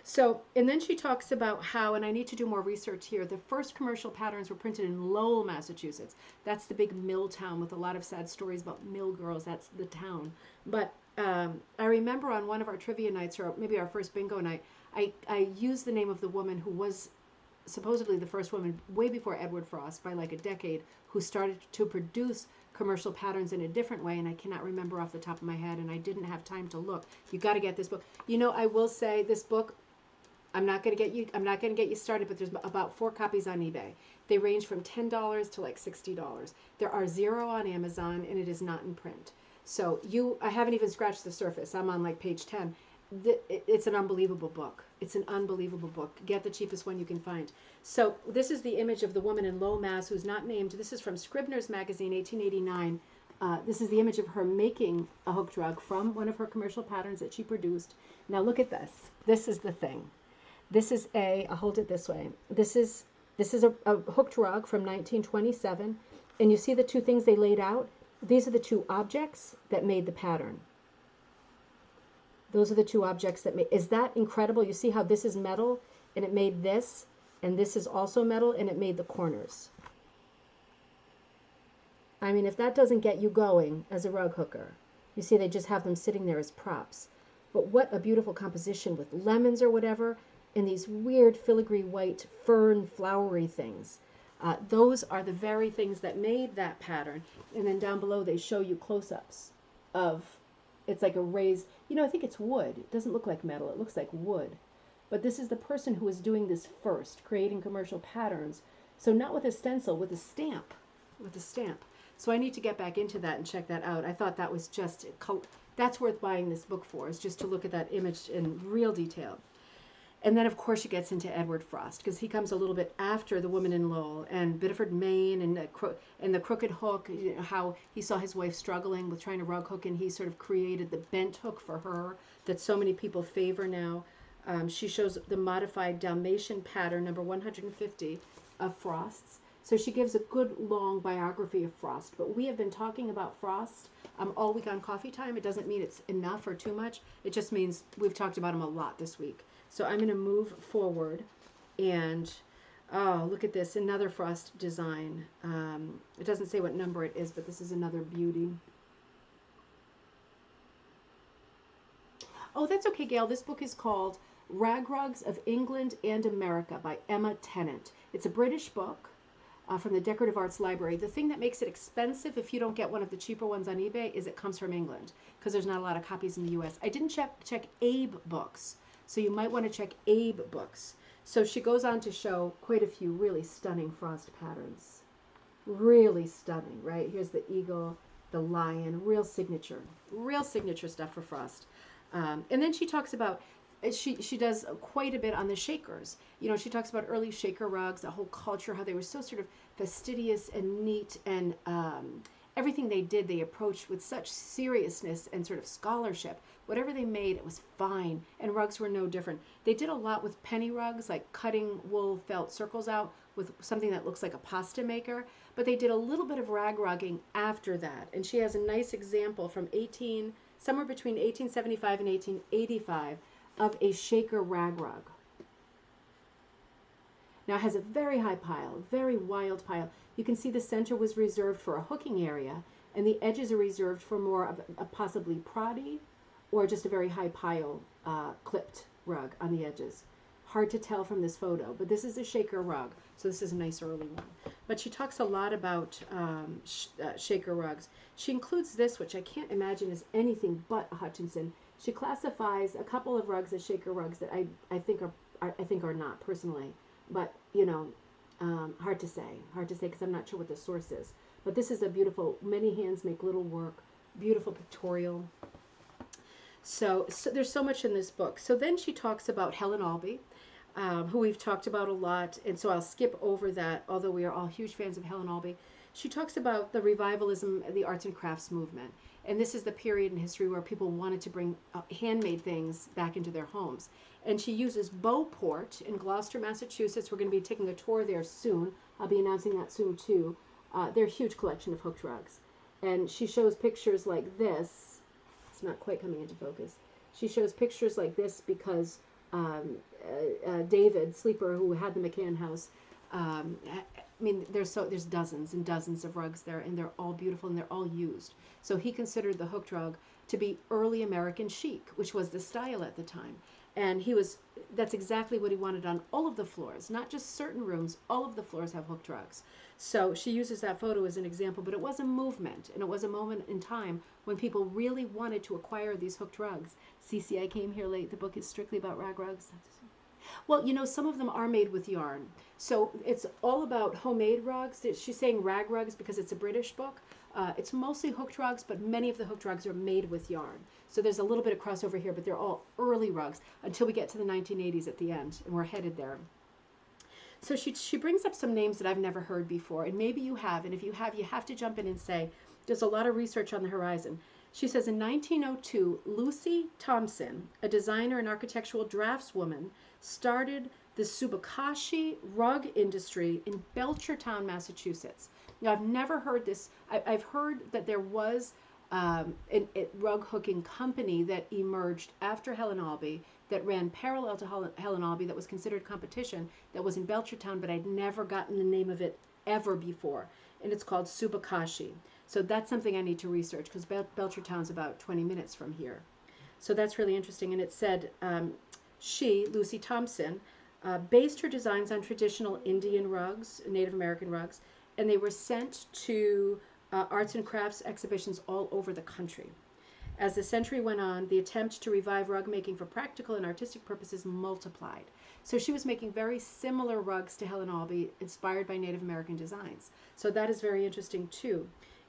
So, and then she talks about how, and I need to do more research here, the first commercial patterns were printed in Lowell, Massachusetts. That's the big mill town with a lot of sad stories about mill girls. That's the town. But I remember on one of our trivia nights, or maybe our first bingo night, I used the name of the woman who was supposedly the first woman way before Edward Frost by like a decade who started to produce commercial patterns in a different way, and I cannot remember off the top of my head, and I didn't have time to look. You got to get this book. You know, I will say this book, I'm not going to get you started, but there's about 4 copies on eBay. They range from $10 to like $60. There are 0 on Amazon, and it is not in print. So I haven't even scratched the surface. I'm on like page 10. it's an unbelievable book. It's an unbelievable book. Get the cheapest one you can find. So this is the image of the woman in low mass who's not named. This is from Scribner's Magazine, 1889. This is the image of her making a hooked rug from one of her commercial patterns that she produced. Now look at this. This is the thing. This is I'll hold it this way. This is a hooked rug from 1927. And you see the two things they laid out? These are the two objects that made the pattern. Those are the two objects that made. Is that incredible? You see how this is metal and it made this, and this is also metal and it made the corners. I mean, if that doesn't get you going as a rug hooker, you see they just have them sitting there as props. But what a beautiful composition with lemons or whatever, and these weird filigree white fern flowery things. Those are the very things that made that pattern. And then down below they show you close-ups of, it's like a raised, I think it's wood. It doesn't look like metal. It looks like wood. But this is the person who was doing this first, creating commercial patterns. So not with a stencil, with a stamp. With a stamp. So I need to get back into that and check that out. I thought that was just, that's worth buying this book for, is just to look at that image in real detail. And then, of course, she gets into Edward Frost, because he comes a little bit after The Woman in Lowell, and Biddeford, Maine, and the crooked hook, how he saw his wife struggling with trying to rug hook, and he sort of created the bent hook for her that so many people favor now. She shows the modified Dalmatian pattern, number 150, of Frost's. So she gives a good long biography of Frost. But we have been talking about Frost all week on Coffee Time. It doesn't mean it's enough or too much. It just means we've talked about him a lot this week. So I'm going to move forward, and oh, look at this, another Frost design. It doesn't say what number it is, but this is another beauty. Oh, that's okay, Gail. This book is called Rag Rugs of England and America by Emma Tennant. It's a British book from the Decorative Arts Library. The thing that makes it expensive if you don't get one of the cheaper ones on eBay is it comes from England, because there's not a lot of copies in the U.S. I didn't check Abe books. So you might want to check Abe books. So she goes on to show quite a few really stunning Frost patterns. Really stunning, right? Here's the eagle, the lion, real signature stuff for Frost. And then she talks about, she does quite a bit on the shakers. She talks about early shaker rugs, the whole culture, how they were so sort of fastidious and neat, and everything they did, they approached with such seriousness and sort of scholarship. Whatever they made, it was fine, and rugs were no different. They did a lot with penny rugs, like cutting wool felt circles out with something that looks like a pasta maker, but they did a little bit of rag rugging after that. And she has a nice example from somewhere between 1875 and 1885 of a shaker rag rug. Now it has a very high pile, very wild pile. You can see the center was reserved for a hooking area, and the edges are reserved for more of a possibly proddy or just a very high pile clipped rug on the edges. Hard to tell from this photo, but this is a shaker rug, so this is a nice early one. But she talks a lot about shaker rugs. She includes this, which I can't imagine is anything but a Hutchinson. She classifies a couple of rugs as shaker rugs that I think are not personally, but hard to say because I'm not sure what the source is. But this is a beautiful, many hands make little work, beautiful pictorial. So there's so much in this book. So then she talks about Helen Albee, who we've talked about a lot, and so I'll skip over that, although we are all huge fans of Helen Albee. She talks about the revivalism of the arts and crafts movement, and this is the period in history where people wanted to bring handmade things back into their homes. And she uses Beauport in Gloucester, Massachusetts. We're going to be taking a tour there soon. I'll be announcing that soon too. They're a huge collection of hooked rugs, and she shows pictures like this. It's not quite coming into focus. She shows pictures like this because David Sleeper, who had the McCann house, I mean, there's dozens and dozens of rugs there, and they're all beautiful and they're all used. So he considered the hooked rug to be early American chic, which was the style at the time. And that's exactly what he wanted on all of the floors, not just certain rooms. All of the floors have hooked rugs. So she uses that photo as an example, but it was a movement, and it was a moment in time when people really wanted to acquire these hooked rugs. CCI came here late. The book is strictly about rag rugs. Well, you know, some of them are made with yarn. So it's all about homemade rugs. She's saying rag rugs because it's a British book. It's mostly hooked rugs, but many of the hooked rugs are made with yarn. So there's a little bit of crossover here, but they're all early rugs until we get to the 1980s at the end, and we're headed there. So she brings up some names that I've never heard before, and maybe you have, and if you have to jump in and say, there's a lot of research on the horizon. She says in 1902, Lucy Thompson, a designer and architectural draftswoman, started the Subakashi rug industry in Belchertown, Massachusetts. Now, I've never heard this. I've heard that there was a rug hooking company that emerged after Helen Albee that ran parallel to Helen Albee that was considered competition that was in Belchertown, but I'd never gotten the name of it ever before. And it's called Subakashi. So that's something I need to research because Belchertown's about 20 minutes from here. So that's really interesting. And it said she, Lucy Thompson, based her designs on traditional Indian rugs, Native American rugs, and they were sent to arts and crafts exhibitions all over the country. As the century went on, the attempt to revive rug making for practical and artistic purposes multiplied. So she was making very similar rugs to Helen Albee, inspired by Native American designs. So that is very interesting too.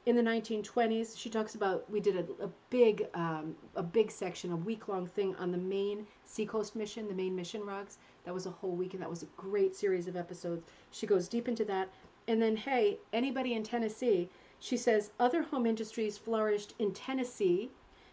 In the 1920s, she talks about, we did a big section, a week-long thing on the Maine Seacoast Mission, the Maine Mission rugs. That was a whole week, and that was a great series of episodes. She goes deep into that. And then, hey, anybody in Tennessee, she says, other home industries flourished in Tennessee,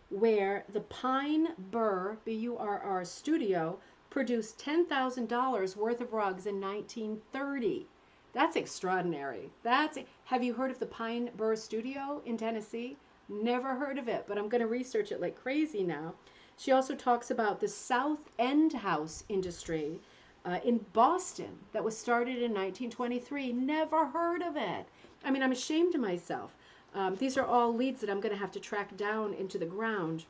where the Pine Burr, B-U-R-R, studio produced $10,000 worth of rugs in 1930. That's extraordinary. Have you heard of the Pine Burr Studio in Tennessee? Never heard of it, but I'm going to research it like crazy now. She also talks about the South End House industry in Boston that was started in 1923. Never heard of it. I mean, I'm ashamed of myself. These are all leads that I'm going to have to track down into the ground.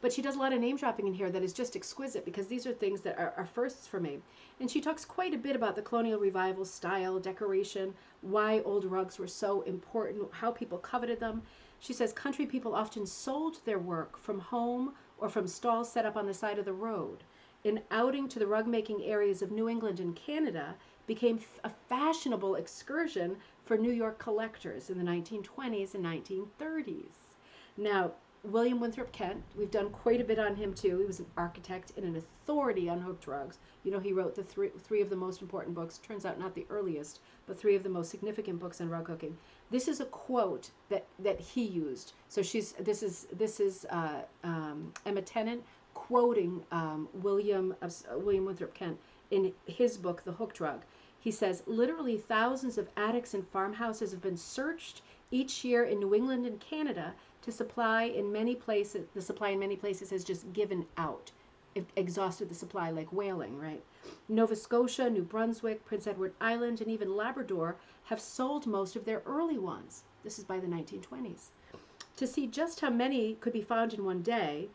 But she does a lot of name dropping in here that is just exquisite because these are things that are firsts for me. And she talks quite a bit about the colonial revival, style, decoration, why old rugs were so important, how people coveted them. She says country people often sold their work from home or from stalls set up on the side of the road. An outing to the rug making areas of New England and Canada became a fashionable excursion for New York collectors in the 1920s and 1930s. Now, William Winthrop Kent, we've done quite a bit on him too. He was an architect and an authority on hooked rugs. You know, he wrote the three of the most important books, turns out not the earliest, but three of the most significant books on rug hooking. This is a quote that he used. So this is Emma Tennant quoting William Winthrop Kent in his book, The Hooked Rug. He says, literally thousands of attics and farmhouses have been searched each year in New England and Canada to supply in many places. The supply in many places has just given out. It exhausted the supply like whaling, right? Nova Scotia, New Brunswick, Prince Edward Island, and even Labrador have sold most of their early ones. This is by the 1920s. To see just how many could be found in one day,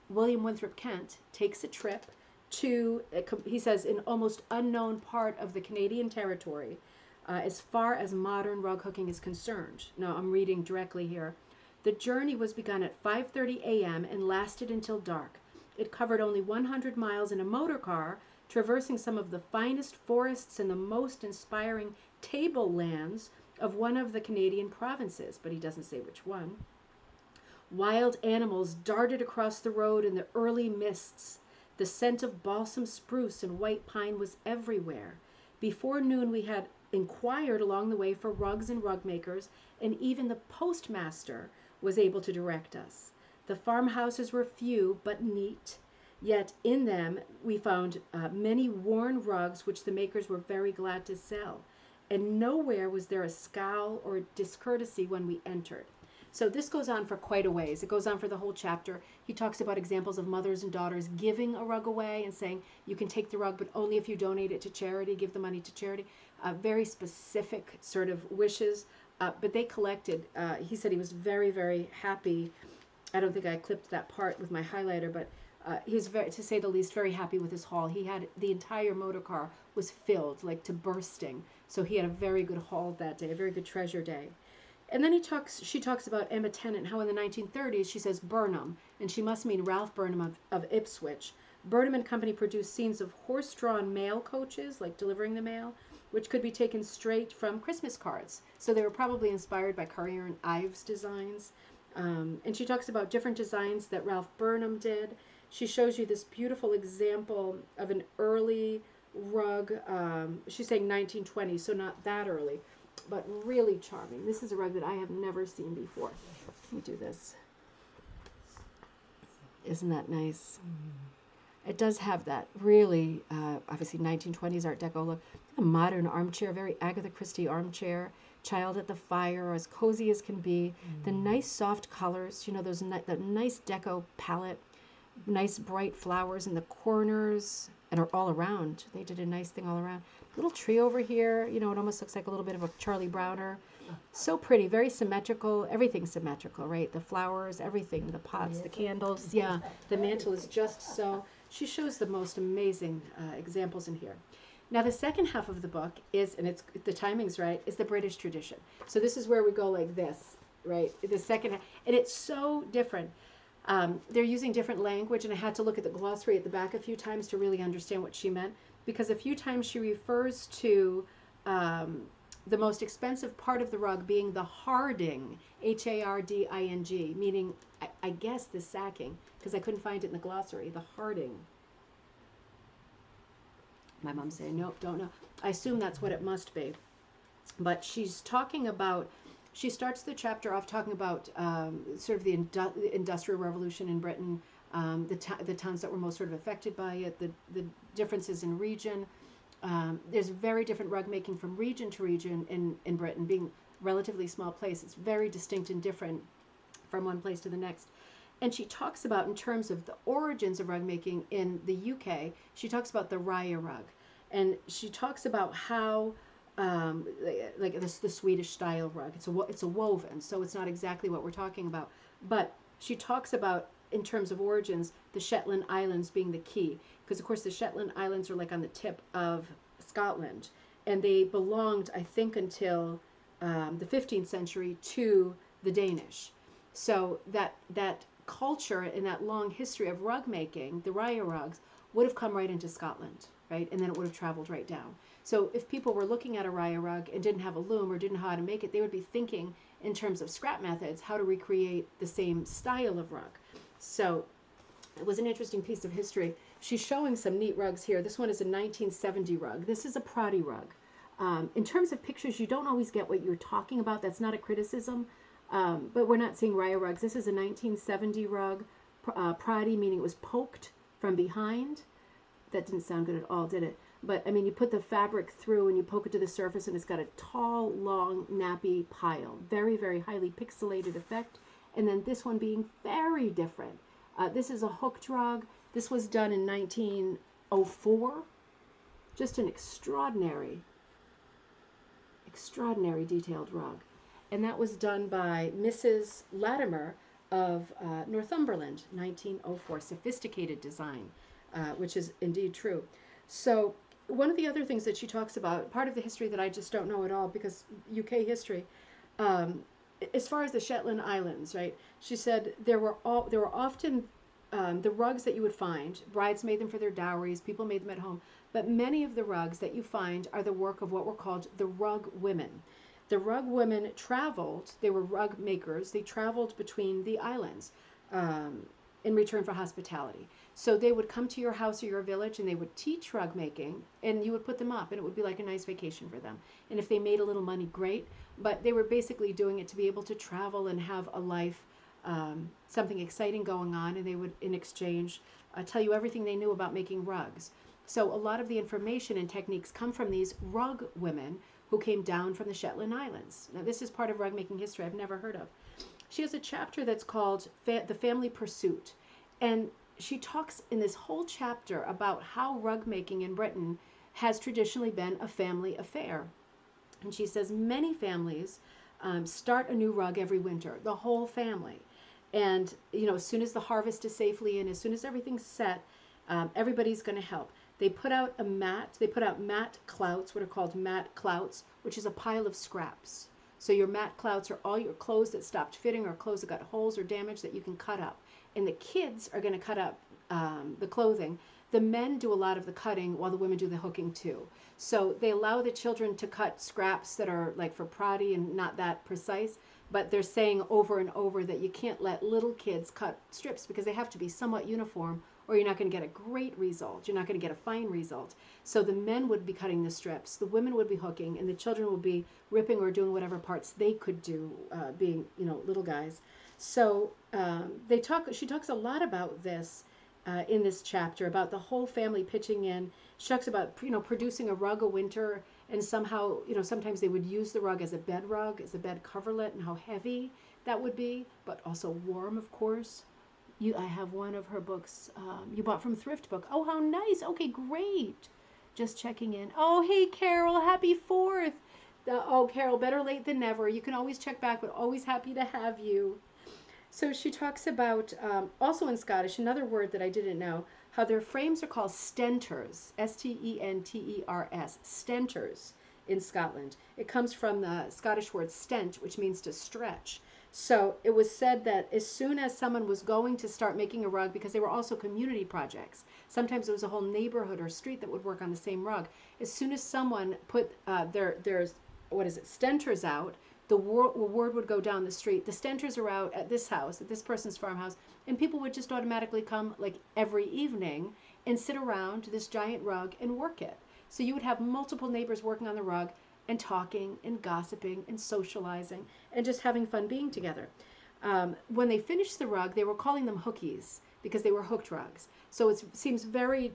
William Winthrop Kent takes a trip to, he says, an almost unknown part of the Canadian territory as far as modern rug hooking is concerned. Now, I'm reading directly here. The journey was begun at 5:30 a.m. and lasted until dark. It covered only 100 miles in a motor car, traversing some of the finest forests and the most inspiring tablelands of one of the Canadian provinces, but he doesn't say which one. Wild animals darted across the road in the early mists. The scent of balsam spruce and white pine was everywhere. Before noon, we had inquired along the way for rugs and rug makers, and even the postmaster was able to direct us. The farmhouses were few but neat, yet in them we found many worn rugs which the makers were very glad to sell, and nowhere was there a scowl or discourtesy when we entered. So this goes on for quite a ways. It goes on for the whole chapter. He talks about examples of mothers and daughters giving a rug away and saying, you can take the rug, but only if you donate it to charity, give the money to charity. Very specific sort of wishes. But they collected. He said he was very, very happy. I don't think I clipped that part with my highlighter, but he's, to say the least, very happy with his haul. He had the entire motor car was filled, like to bursting. So he had a very good haul that day, a very good treasure day. And then she talks about Emma Tennant, how in the 1930s she says Burnham, and she must mean Ralph Burnham of Ipswich, Burnham and Company produced scenes of horse-drawn mail coaches, like delivering the mail, which could be taken straight from Christmas cards. So they were probably inspired by Currier and Ives designs. And she talks about different designs that Ralph Burnham did. She shows you this beautiful example of an early rug. She's saying 1920, so not that early, but really charming. This is a rug that I have never seen before. Let me do this. Isn't that nice? It does have that really, obviously 1920s Art Deco look. A modern armchair, very Agatha Christie armchair. Child at the fire, as cozy as can be. The nice soft colors, you know, that nice deco palette. Nice bright flowers in the corners and are all around. They did a nice thing all around. Little tree over here, you know, it almost looks like a little bit of a Charlie Browner. So pretty, very symmetrical. Everything's symmetrical, right? The flowers, everything, the pots, the candles. Yeah, the mantle is just so. She shows the most amazing examples in here. Now the second half of the book is, and it's the timing's right, is the British tradition. So this is where we go like this, right? The second, and it's so different. They're using different language, and I had to look at the glossary at the back a few times to really understand what she meant, because a few times she refers to the most expensive part of the rug being the harding, Harding, meaning, I guess, the sacking, because I couldn't find it in the glossary, the harding. My mom's saying, nope, don't know. I assume that's what it must be. But she's talking about, she starts the chapter off talking about sort of the Industrial Revolution in Britain, the towns that were most sort of affected by it, the differences in region. There's very different rug making from region to region in Britain, being a relatively small place. It's very distinct and different from one place to the next. And she talks about, in terms of the origins of rug making in the UK, she talks about the raya rug. And she talks about how, like the Swedish style rug, it's a woven, so it's not exactly what we're talking about. But she talks about, in terms of origins, the Shetland Islands being the key. Because, of course, the Shetland Islands are like on the tip of Scotland. And they belonged, I think, until the 15th century to the Danish. So that culture and that long history of rug making, the raya rugs, would have come right into Scotland, right? And then it would have traveled right down. So if people were looking at a raya rug and didn't have a loom or didn't know how to make it, they would be thinking in terms of scrap methods, how to recreate the same style of rug. So it was an interesting piece of history. She's showing some neat rugs here. This one is a 1970 rug. This is a Prati rug. In terms of pictures, you don't always get what you're talking about. That's not a criticism. But we're not seeing raya rugs. This is a 1970 rug, Prati, meaning it was poked from behind. That didn't sound good at all, did it? But, I mean, you put the fabric through and you poke it to the surface, and it's got a tall, long, nappy pile. Very, very highly pixelated effect. And then this one being very different. This is a hooked rug. This was done in 1904. Just an extraordinary detailed rug. And that was done by Mrs. Latimer of Northumberland, 1904. Sophisticated design, which is indeed true. So one of the other things that she talks about, part of the history that I just don't know at all, because UK history, as far as the Shetland Islands, right? She said there were often the rugs that you would find. Brides made them for their dowries. People made them at home. But many of the rugs that you find are the work of what were called the rug women. The rug women traveled, they were rug makers, they traveled between the islands in return for hospitality. So they would come to your house or your village and they would teach rug making, and you would put them up, and it would be like a nice vacation for them. And if they made a little money, great, but they were basically doing it to be able to travel and have a life, something exciting going on, and they would, in exchange, tell you everything they knew about making rugs. So a lot of the information and techniques come from these rug women who came down from the Shetland Islands. Now, this is part of rug making history I've never heard of. She has a chapter that's called The Family Pursuit. And she talks in this whole chapter about how rug making in Britain has traditionally been a family affair. And she says many families start a new rug every winter, the whole family. And, you know, as soon as the harvest is safely in, as soon as everything's set, everybody's going to help. They put out a mat, they put out mat clouts, what are called mat clouts, which is a pile of scraps. So your mat clouts are all your clothes that stopped fitting or clothes that got holes or damage that you can cut up. And the kids are going to cut up the clothing, the men do a lot of the cutting while the women do the hooking too. So they allow the children to cut scraps that are like for Prati and not that precise, but they're saying over and over that you can't let little kids cut strips because they have to be somewhat uniform or you're not going to get a great result. You're not going to get a fine result. So the men would be cutting the strips, the women would be hooking, and the children would be ripping or doing whatever parts they could do, being, you know, little guys. So she talks a lot about this in this chapter, about the whole family pitching in. She talks about, you know, producing a rug a winter, and somehow, you know, sometimes they would use the rug as a bed rug, as a bed coverlet, and how heavy that would be, but also warm, of course. I have one of her books you bought from Thrift Book. Oh, how nice. Okay, great. Just checking in. Oh, hey, Carol. Happy 4th. Oh, Carol, better late than never. You can always check back, but always happy to have you. So she talks about, also in Scottish, another word that I didn't know, how their frames are called stenters, S-T-E-N-T-E-R-S, stenters in Scotland. It comes from the Scottish word stent, which means to stretch. So it was said that as soon as someone was going to start making a rug, because they were also community projects, sometimes it was a whole neighborhood or street that would work on the same rug. As soon as someone put their stenters out, the word would go down the street. The stenters are out at this house, at this person's farmhouse, and people would just automatically come like every evening and sit around this giant rug and work it. So you would have multiple neighbors working on the rug and talking and gossiping and socializing and just having fun being together. When they finished the rug, they were calling them hookies because they were hooked rugs. So it seems very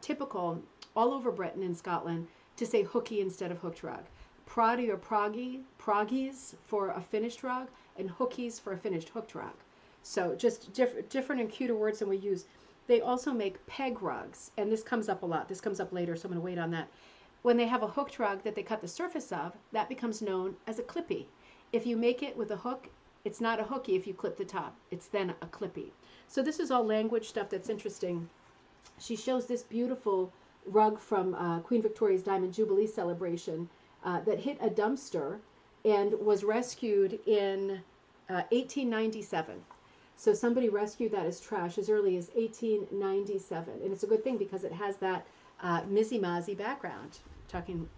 typical all over Britain and Scotland to say hooky instead of hooked rug. Pradi or proggies for a finished rug, and hookies for a finished hooked rug. So just different and cuter words than we use. They also make peg rugs, and this comes up a lot. This comes up later, so I'm going to wait on that. When they have a hooked rug that they cut the surface of, that becomes known as a clippy. If you make it with a hook, it's not a hooky if you clip the top. It's then a clippy. So this is all language stuff that's interesting. She shows this beautiful rug from Queen Victoria's Diamond Jubilee celebration that hit a dumpster and was rescued in 1897. So somebody rescued that as trash as early as 1897. And it's a good thing because it has that Mizzy Mozzie background. Talking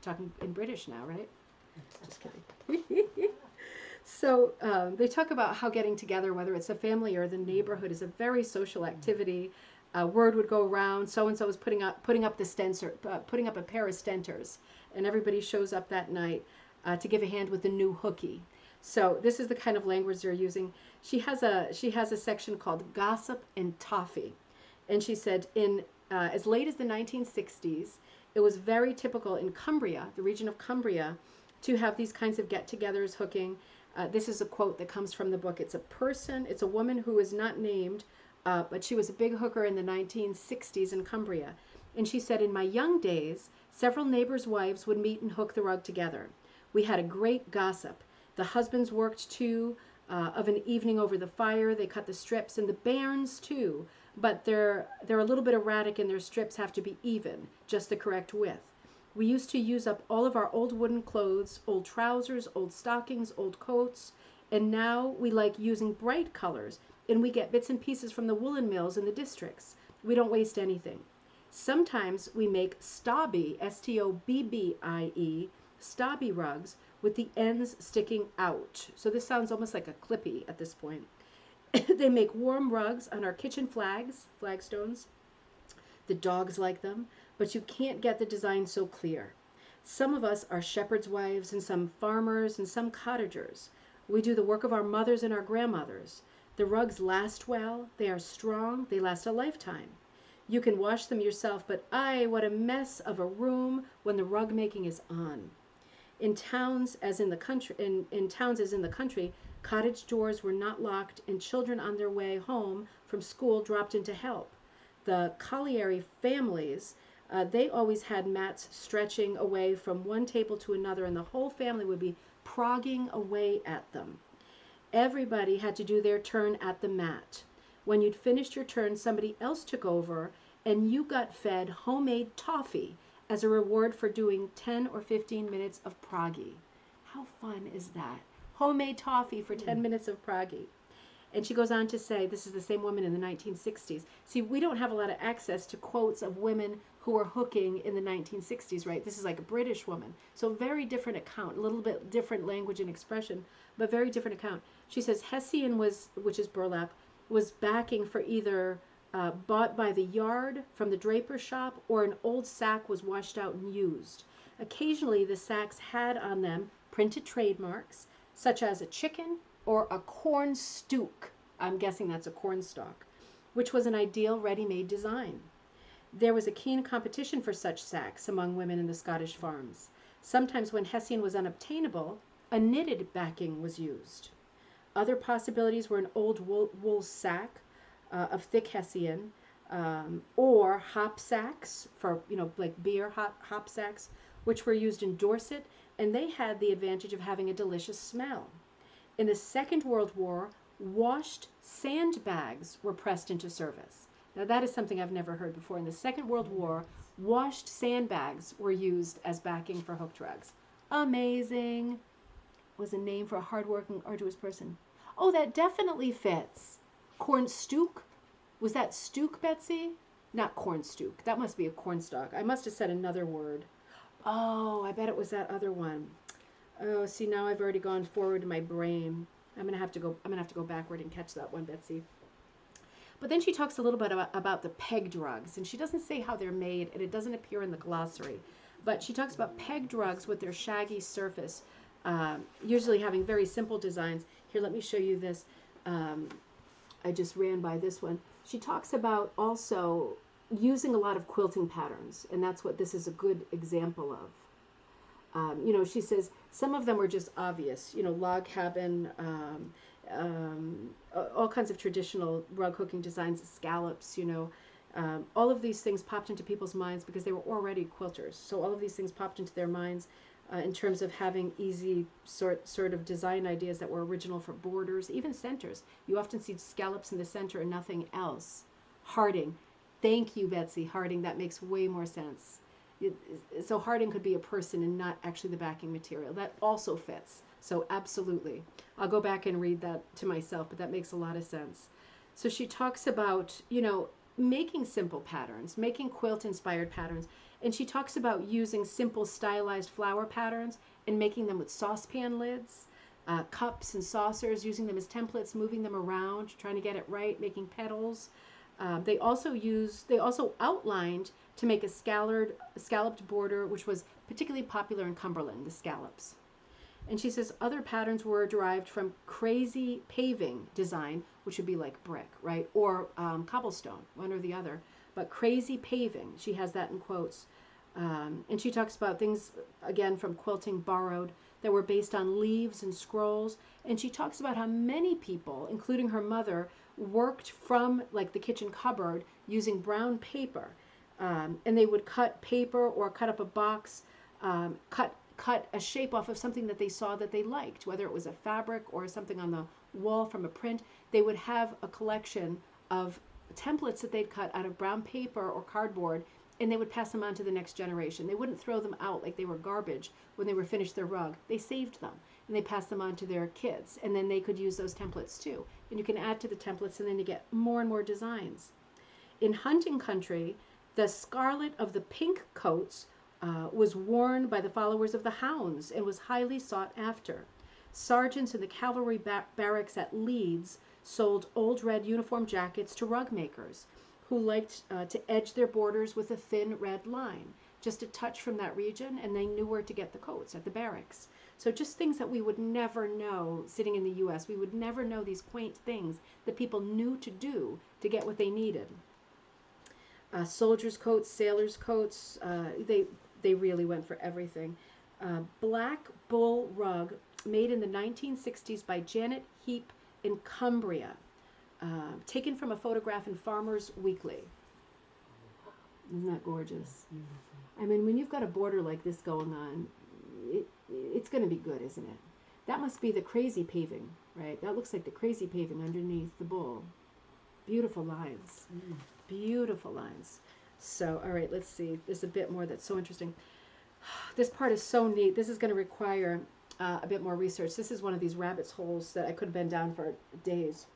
in British now, right? Just kidding. So they talk about how getting together, whether it's a family or the neighborhood, is a very social activity. Word would go around, so-and-so is putting up the stenter, putting up a pair of stenters, and everybody shows up that night to give a hand with the new hooky. So this is the kind of language they're using. She has a section called Gossip and Taffy, and she said in as late as the 1960s, it was very typical in Cumbria, the region of Cumbria, to have these kinds of get-togethers, hooking. This is a quote that comes from the book. It's a woman who is not named, but she was a big hooker in the 1960s in Cumbria. And she said, in my young days, several neighbors' wives would meet and hook the rug together. We had a great gossip. The husbands worked too, of an evening over the fire. They cut the strips, and the bairns too. But they're a little bit erratic, and their strips have to be even, just the correct width. We used to use up all of our old wooden clothes, old trousers, old stockings, old coats, and now we like using bright colors, and we get bits and pieces from the woolen mills in the districts. We don't waste anything. Sometimes we make stobby, S-T-O-B-B-I-E, stobby rugs with the ends sticking out. So this sounds almost like a clippy at this point. They make warm rugs on our kitchen flagstones. The dogs like them, but you can't get the design so clear. Some of us are shepherds' wives, and some farmers, and some cottagers. We do the work of our mothers and our grandmothers. The rugs last well, they are strong, they last a lifetime. You can wash them yourself, but what a mess of a room when the rug making is on. In towns as in the country, cottage doors were not locked, and children on their way home from school dropped in to help. The colliery families, they always had mats stretching away from one table to another, and the whole family would be progging away at them. Everybody had to do their turn at the mat. When you'd finished your turn, somebody else took over, and you got fed homemade toffee as a reward for doing 10 or 15 minutes of proggy. How fun is that? Homemade toffee for 10 minutes of proggy. And she goes on to say, this is the same woman in the 1960s. See, we don't have a lot of access to quotes of women who were hooking in the 1960s, right? This is like a British woman. So very different account, a little bit different language and expression, but very different account. She says Hessian was, which is burlap, was backing for either bought by the yard from the draper shop, or an old sack was washed out and used. Occasionally, the sacks had on them printed trademarks, such as a chicken or a corn stook. I'm guessing that's a corn stalk, which was an ideal ready-made design. There was a keen competition for such sacks among women in the Scottish farms. Sometimes when Hessian was unobtainable, a knitted backing was used. Other possibilities were an old wool sack of thick Hessian, or hop sacks for, like beer hop sacks, which were used in Dorset, and they had the advantage of having a delicious smell. In the Second World War, washed sandbags were pressed into service. Now that is something I've never heard before. In the Second World War, washed sandbags were used as backing for hooked rugs. Amazing. Was a name for a hardworking, arduous person. Oh, that definitely fits. Corn stook. Was that stook, Betsy? Not corn stook. That must be a corn stalk. I must have said another word. Oh, I bet it was that other one. Oh, see, now I've already gone forward in my brain. I'm gonna have to go backward and catch that one, Betsy. But then she talks a little bit about the pegged rugs, and she doesn't say how they're made, and it doesn't appear in the glossary. But she talks about pegged rugs with their shaggy surface, usually having very simple designs. Here, let me show you this. I just ran by this one. She talks about also using a lot of quilting patterns, and that's what this is a good example of. She says some of them were just obvious, log cabin, all kinds of traditional rug hooking designs, scallops, all of these things popped into people's minds because they were already quilters. So all of these things popped into their minds in terms of having easy sort of design ideas that were original for borders, even centers. You often see scallops in the center and nothing else. Harding. Thank you, Betsy. Harding. That makes way more sense. So harding could be a person and not actually the backing material. That also fits. So absolutely. I'll go back and read that to myself, but that makes a lot of sense. So she talks about, making simple patterns, making quilt-inspired patterns, and she talks about using simple stylized flower patterns and making them with saucepan lids, cups and saucers, using them as templates, moving them around, trying to get it right, making petals. They also outlined to make a scalloped border, which was particularly popular in Cumberland, the scallops. And she says other patterns were derived from crazy paving design, which would be like brick, right? Or cobblestone, one or the other. But crazy paving, she has that in quotes. And she talks about things, again, from quilting borrowed that were based on leaves and scrolls. And she talks about how many people, including her mother, worked from like the kitchen cupboard using brown paper. And they would cut paper or cut up a box, cut a shape off of something that they saw that they liked, whether it was a fabric or something on the wall from a print. They would have a collection of templates that they'd cut out of brown paper or cardboard, and they would pass them on to the next generation. They wouldn't throw them out like they were garbage when they were finished their rug. They saved them, and they passed them on to their kids, and then they could use those templates too. And you can add to the templates, and then you get more and more designs. In hunting country, the scarlet of the pink coats was worn by the followers of the hounds and was highly sought after. Sergeants in the cavalry barracks at Leeds sold old red uniform jackets to rug makers who liked to edge their borders with a thin red line, just a touch from that region, and they knew where to get the coats at the barracks. So just things that we would never know sitting in the U.S. We would never know these quaint things that people knew to do to get what they needed. Soldiers' coats, sailors' coats, they really went for everything. Black bull rug made in the 1960s by Janet Heap in Cumbria, taken from a photograph in Farmers Weekly. Isn't that gorgeous? I mean, when you've got a border like this going on, it's going to be good, isn't it? That must be the crazy paving, right? That looks like the crazy paving underneath the bull. Beautiful lines. Beautiful lines. So, all right, let's see. There's a bit more that's so interesting. This part is so neat. This is going to require a bit more research. This is one of these rabbit's holes that I could have been down for days.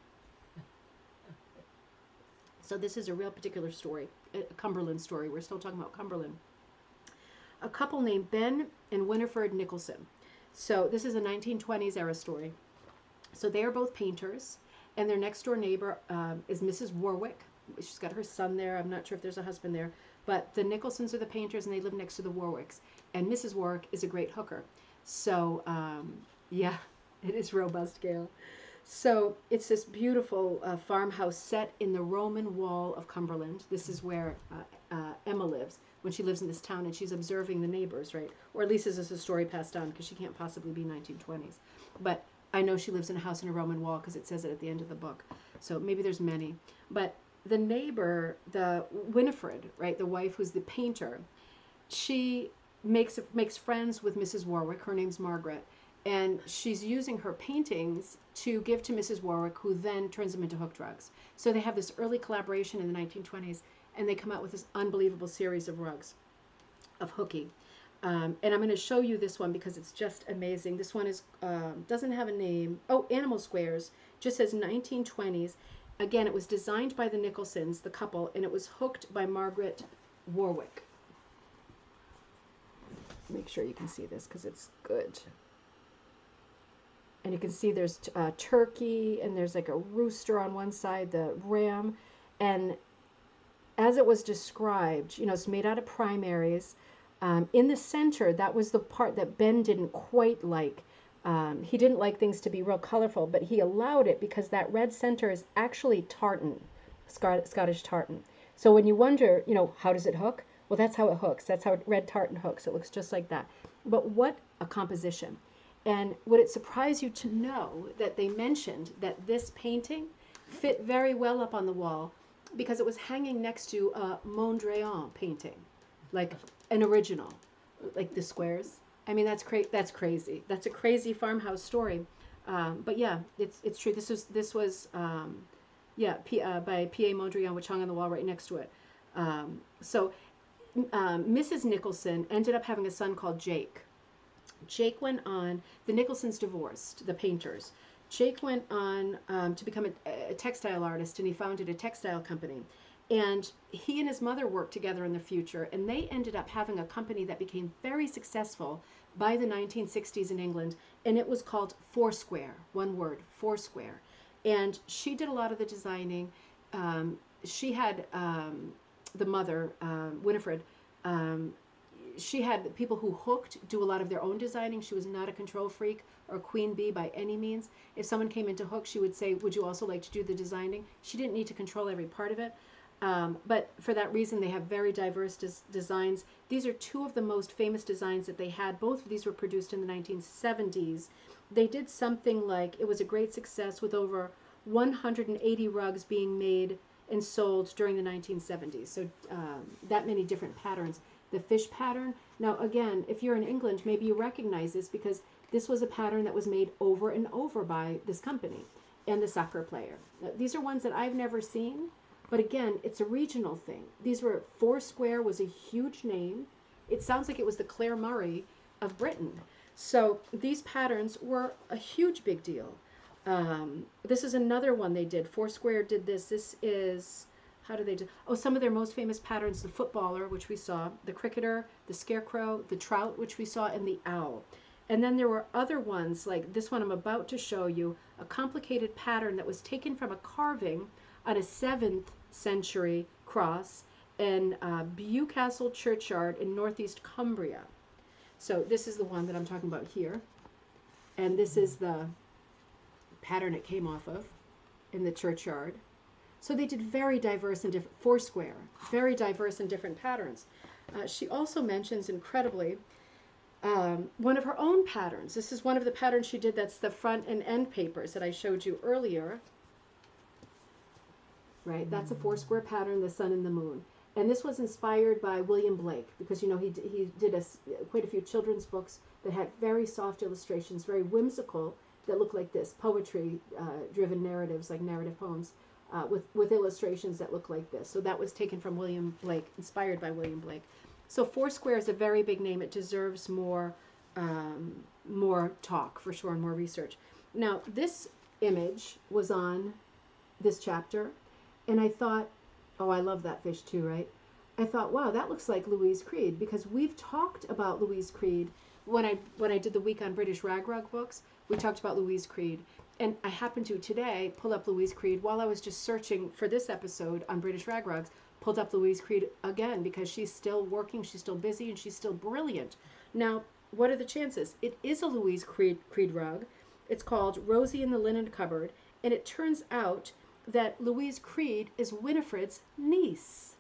So this is a real particular story, a Cumberland story. We're still talking about Cumberland. A couple named Ben and Winifred Nicholson. So this is a 1920s era story. So they are both painters, and their next door neighbor is Mrs. Warwick. She's got her son there. I'm not sure if there's a husband there, but the Nicholsons are the painters, and they live next to the Warwicks. And Mrs. Warwick is a great hooker. So yeah, it is robust, Gail. So it's this beautiful farmhouse set in the Roman wall of Cumberland. This is where Emma lives when she lives in this town, and she's observing the neighbors, right? Or at least this is a story passed on, because she can't possibly be 1920s. But I know she lives in a house in a Roman wall because it says it at the end of the book. So maybe there's many. But the neighbor, the Winifred, right, the wife who's the painter, she makes friends with Mrs. Warwick. Her name's Margaret. And she's using her paintings to give to Mrs. Warwick, who then turns them into hook drugs. So they have this early collaboration in the 1920s, and they come out with this unbelievable series of rugs, of hooky. And I'm going to show you this one because it's just amazing. This one is doesn't have a name. Oh, Animal Squares. Just says 1920s. Again, it was designed by the Nicholsons, the couple, and it was hooked by Margaret Warwick. Make sure you can see this because it's good. And you can see there's turkey, and there's like a rooster on one side, the ram. And as it was described, you know, it's made out of primaries. In the center, that was the part that Ben didn't quite like. He didn't like things to be real colorful, but he allowed it because that red center is actually tartan, Scottish tartan. So when you wonder, you know, how does it hook? Well, that's how it hooks. That's how red tartan hooks. It looks just like that. But what a composition. And would it surprise you to know that they mentioned that this painting fit very well up on the wall because it was hanging next to a Mondrian painting, like an original, like the squares. I mean, that's crazy. That's a crazy farmhouse story. But yeah, it's true. This was by P.A. Mondrian, which hung on the wall right next to it. So Mrs. Nicholson ended up having a son called Jake. Jake went on, the Nicholsons divorced, the painters. Jake went on to become a textile artist, and he founded a textile company. And he and his mother worked together in the future, and they ended up having a company that became very successful by the 1960s in England, and it was called Foursquare, one word, Foursquare. And she did a lot of the designing. She had the mother, Winifred, she had people who hooked do a lot of their own designing. She was not a control freak or queen bee by any means. If someone came into hook, she would say, would you also like to do the designing? She didn't need to control every part of it. But for that reason, they have very diverse designs. These are two of the most famous designs that they had. Both of these were produced in the 1970s. They did something like, it was a great success with over 180 rugs being made and sold during the 1970s. So that many different patterns. The fish pattern. Now, again, if you're in England, maybe you recognize this because this was a pattern that was made over and over by this company and the soccer player. Now, these are ones that I've never seen, but again, it's a regional thing. These were, Foursquare was a huge name. It sounds like it was the Claire Murray of Britain. So these patterns were a huge big deal. This is another one they did. Foursquare did this. This is... How do they do? Oh, some of their most famous patterns, the footballer, which we saw, the cricketer, the scarecrow, the trout, which we saw, and the owl. And then there were other ones, like this one I'm about to show you, a complicated pattern that was taken from a carving on a 7th century cross in Bewcastle churchyard in northeast Cumbria. So this is the one that I'm talking about here. And this is the pattern it came off of in the churchyard. So they did very diverse and different, Foursquare, very diverse and different patterns. She also mentions, incredibly, one of her own patterns. This is one of the patterns she did that's the front and end papers that I showed you earlier. Right, that's a Foursquare pattern, the sun and the moon. And this was inspired by William Blake because, you know, he did quite a few children's books that had very soft illustrations, very whimsical, that look like this, poetry-driven narratives, like narrative poems. With illustrations that look like this. So that was taken from William Blake, inspired by William Blake. So Foursquare is a very big name. It deserves more talk, for sure, and more research. Now, this image was on this chapter, and I thought, Oh, I love that fish too, right? I thought, wow, that looks like Louise Creed, because we've talked about Louise Creed when I did the week on British rag rug books. We talked about Louise Creed, and I happened to today pull up Louise Creed while I was just searching for this episode on British rag rugs. Pulled up Louise Creed again because she's still working, she's still busy, and she's still brilliant. Now, what are the chances? It is a Louise Creed rug. It's called Rosie in the Linen Cupboard, and it turns out that Louise Creed is Winifred's niece.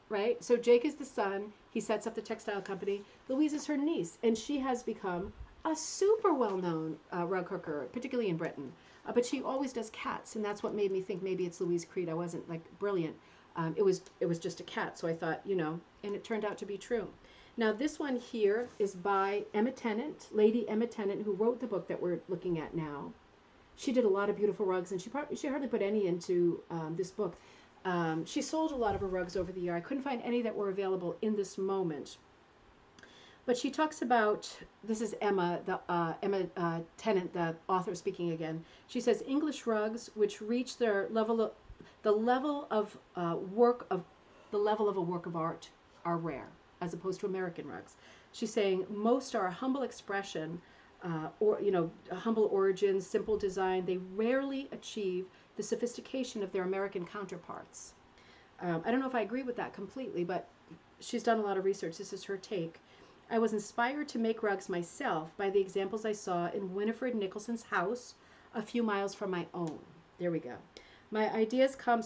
Right? So Jake is the son. He sets up the textile company. Louise is her niece, and she has become a super well-known rug hooker, particularly in Britain. But she always does cats, and that's what made me think maybe it's Louise Creed. I wasn't like brilliant. It was just a cat, so I thought, and it turned out to be true. Now this one here is by Emma Tennant, Lady Emma Tennant, who wrote the book that we're looking at now. She did a lot of beautiful rugs, and she hardly put any into this book. She sold a lot of her rugs over the year. I couldn't find any that were available in this moment. But she talks about, this is Emma Tennant, the author, speaking again. She says English rugs, which reach their the level of a work of art, are rare, as opposed to American rugs. She's saying most are a humble expression, humble origins, simple design. They rarely achieve the sophistication of their American counterparts. I don't know if I agree with that completely, but she's done a lot of research. This is her take. I was inspired to make rugs myself by the examples I saw in Winifred Nicholson's house a few miles from my own. There we go. My ideas come,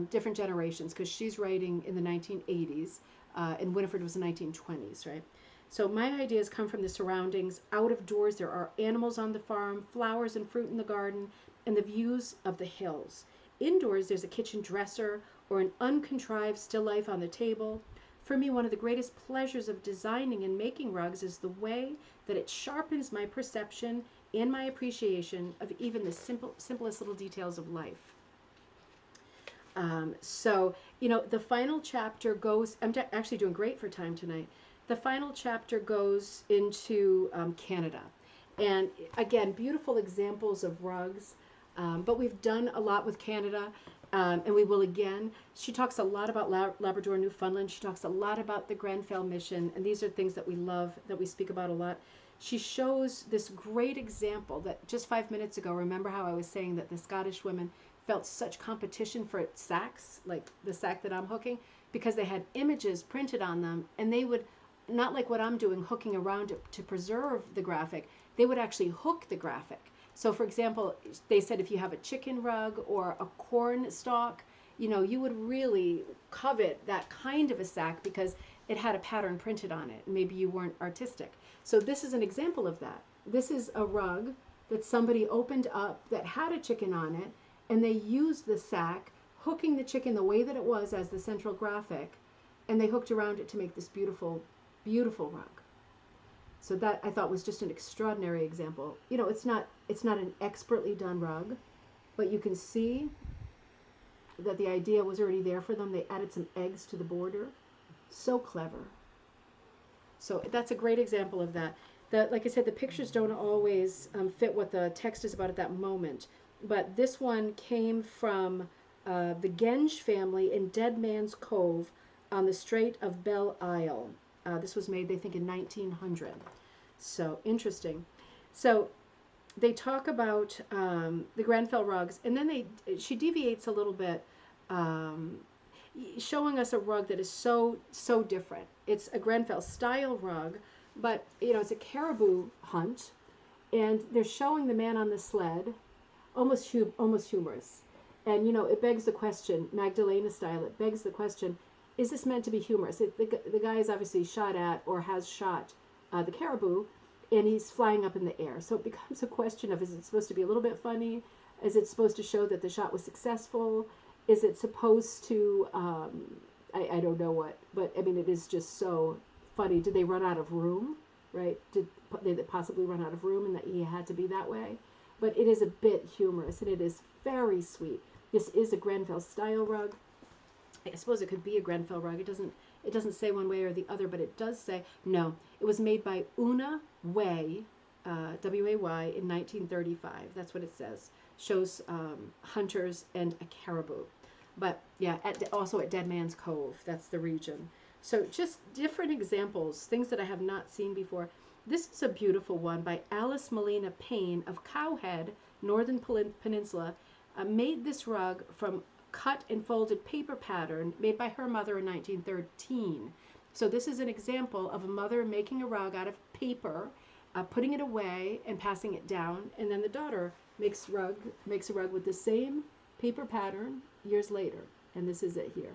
different generations, because she's writing in the 1980s, and Winifred was the 1920s, right? So my ideas come from the surroundings. Out of doors, there are animals on the farm, flowers and fruit in the garden, and the views of the hills. Indoors, there's a kitchen dresser or an uncontrived still life on the table. For me, one of the greatest pleasures of designing and making rugs is the way that it sharpens my perception and my appreciation of even the simplest little details of life. The final chapter goes, I'm actually doing great for time tonight. The final chapter goes into Canada. And again, beautiful examples of rugs. But we've done a lot with Canada, and we will again. She talks a lot about Labrador, Newfoundland. She talks a lot about the Grenfell mission, and these are things that we love, that we speak about a lot. She shows this great example that just 5 minutes ago, remember how I was saying that the Scottish women felt such competition for sacks, like the sack that I'm hooking, because they had images printed on them, and they would, not like what I'm doing, hooking around to preserve the graphic, they would actually hook the graphic. So for example, they said if you have a chicken rug or a corn stalk, you would really covet that kind of a sack because it had a pattern printed on it. Maybe you weren't artistic. So this is an example of that. This is a rug that somebody opened up that had a chicken on it, and they used the sack, hooking the chicken the way that it was as the central graphic, and they hooked around it to make this beautiful, beautiful rug. So that I thought was just an extraordinary example. It's not an expertly done rug, but you can see that the idea was already there for them. They added some eggs to the border. So clever. So that's a great example of that. Like I said, the pictures don't always fit what the text is about at that moment. But this one came from the Genge family in Dead Man's Cove on the Strait of Belle Isle. This was made, they think, in 1900. So interesting. So they talk about the Grenfell rugs, and then she deviates a little bit, showing us a rug that is so different. It's a Grenfell style rug, but it's a caribou hunt, and they're showing the man on the sled, almost humorous. And it begs the question, Magdalena style. It begs the question: is this meant to be humorous? The guy is obviously shot at, or has shot the caribou, and he's flying up in the air. So it becomes a question of, is it supposed to be a little bit funny? Is it supposed to show that the shot was successful? Is it supposed to, I don't know what, but I mean, it is just so funny. Did they run out of room, right? Did they possibly run out of room and that he had to be that way? But it is a bit humorous, and it is very sweet. This is a Grenfell style rug. I suppose it could be a Grenfell rug. It doesn't say one way or the other, but it does say, no, it was made by Una Way, W-A-Y, in 1935. That's what it says. Shows hunters and a caribou. But yeah, also at Dead Man's Cove, that's the region. So just different examples, things that I have not seen before. This is a beautiful one by Alice Molina Payne of Cowhead, Northern Peninsula. Made this rug from cut and folded paper pattern made by her mother in 1913. So this is an example of a mother making a rug out of paper, putting it away and passing it down, and then the daughter makes a rug with the same paper pattern years later. And this is it here.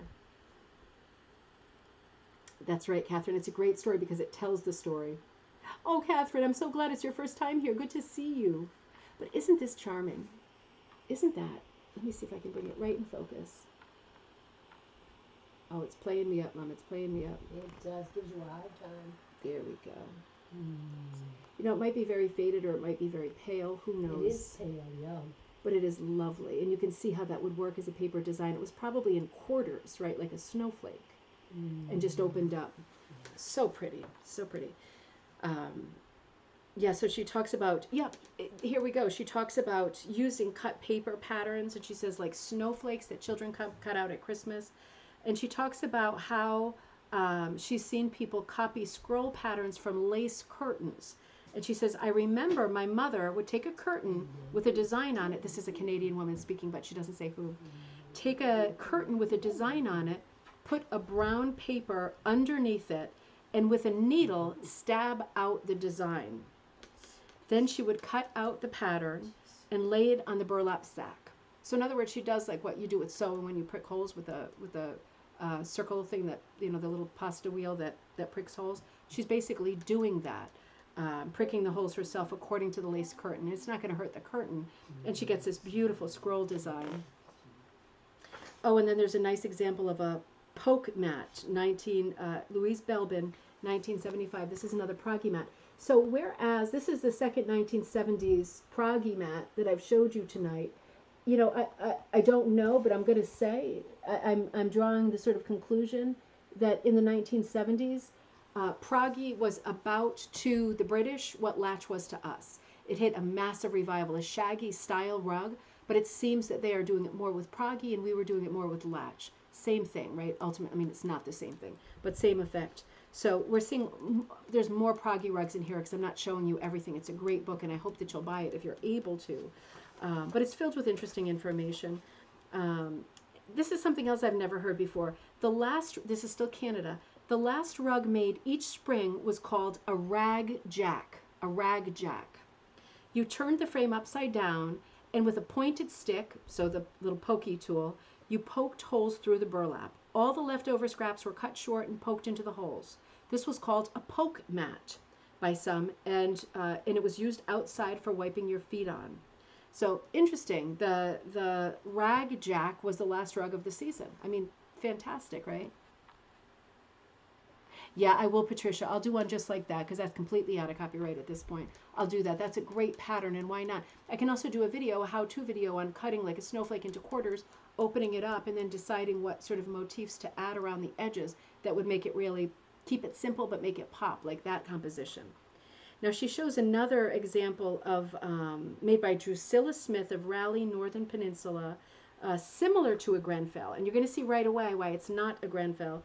That's right, Catherine. It's a great story because it tells the story. Oh, Catherine, I'm so glad it's your first time here. Good to see you. But isn't this charming? Isn't that? Let me see if I can bring it right in focus. Oh, it's playing me up, Mom. It's playing me up. It does. Gives you a hard time. There we go. You know, it might be very faded or it might be very pale. Who knows? It is pale, yeah. But it is lovely. And you can see how that would work as a paper design. It was probably in quarters, right? Like a snowflake. And just opened up. So pretty. So pretty. Yeah, so she talks about, here we go. She talks about using cut paper patterns, and she says like snowflakes that children cut out at Christmas. And she talks about how she's seen people copy scroll patterns from lace curtains. And she says, I remember my mother would take a curtain with a design on it. This is a Canadian woman speaking, but she doesn't say who. Take a curtain with a design on it, put a brown paper underneath it, and with a needle stab out the design. Then she would cut out the pattern and lay it on the burlap sack. So in other words, she does like what you do with sewing when you prick holes with a circle thing that, you know, the little pasta wheel that pricks holes. She's basically doing that, pricking the holes herself according to the lace curtain. It's not going to hurt the curtain. And she gets this beautiful scroll design. Oh, and then there's a nice example of a poke mat, Louise Belbin, 1975. This is another Proggy mat. So whereas this is the second 1970s Proggy mat that I've showed you tonight, you know, I don't know, but I'm going to say, I'm drawing the sort of conclusion that in the 1970s, Proggy was about to the British what Latch was to us. It hit a massive revival, a shaggy style rug, but it seems that they are doing it more with Proggy and we were doing it more with Latch. Same thing, right? Ultimately, I mean, it's not the same thing, but same effect. So we're seeing there's more Proggy rugs in here because I'm not showing you everything. It's a great book, and I hope that you'll buy it if you're able to. But it's filled with interesting information. This is something else I've never heard before. This is still Canada. The last rug made each spring was called a rag jack. A rag jack. You turned the frame upside down, and with a pointed stick, so the little pokey tool, you poked holes through the burlap. All the leftover scraps were cut short and poked into the holes. This was called a poke mat by some, and it was used outside for wiping your feet on. So interesting. The rag jack was the last rug of the season. I mean, fantastic, right? Yeah, I will, Patricia. I'll do one just like that because that's completely out of copyright at this point. I'll do that. That's a great pattern, and why not? I can also do a video, a how-to video on cutting like a snowflake into quarters, opening it up, and then deciding what sort of motifs to add around the edges that would make it really keep it simple but make it pop, like that composition. Now she shows another example of made by Drusilla Smith of Raleigh, Northern Peninsula, similar to a Grenfell, and you're going to see right away why it's not a Grenfell.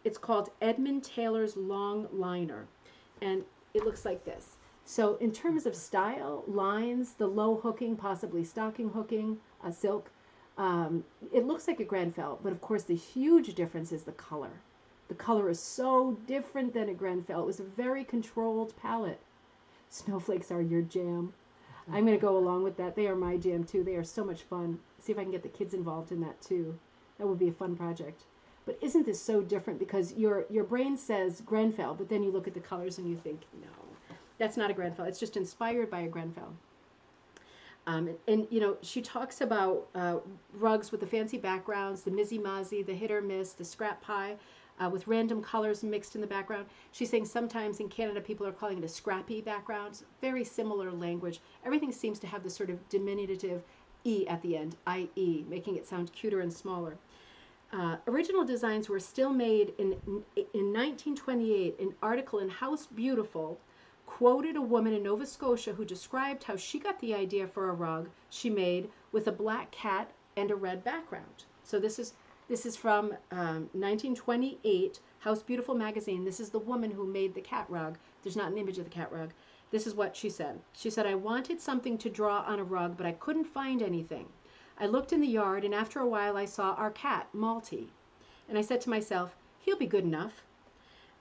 It's called Edmund Taylor's Long Liner, and it looks like this. So in terms of style, lines, the low hooking, possibly stocking hooking, silk, it looks like a Grenfell, but of course the huge difference is the color. The color is so different than a Grenfell. It was a very controlled palette. Snowflakes are your jam. I'm going to go along with that. They are my jam too. They are so much fun. See if I can get the kids involved in that too. That would be a fun project. But isn't this so different? Because your brain says Grenfell, but then you look at the colors and you think, no, that's not a Grenfell. It's just inspired by a Grenfell. And you know, she talks about rugs with the fancy backgrounds, the mizzy-mazzy, the hit or miss, the scrap pie, with random colors mixed in the background. She's saying sometimes in Canada people are calling it a scrappy background. Very similar language. Everything seems to have this sort of diminutive E at the end, I-E, making it sound cuter and smaller. Original designs were still made in 1928. An article in House Beautiful quoted a woman in Nova Scotia who described how she got the idea for a rug she made with a black cat and a red background. So this is from 1928, House Beautiful magazine. This is the woman who made the cat rug. There's not an image of the cat rug. This is what she said. She said, I wanted something to draw on a rug, but I couldn't find anything. I looked in the yard, and after a while I saw our cat, Malty. And I said to myself, he'll be good enough.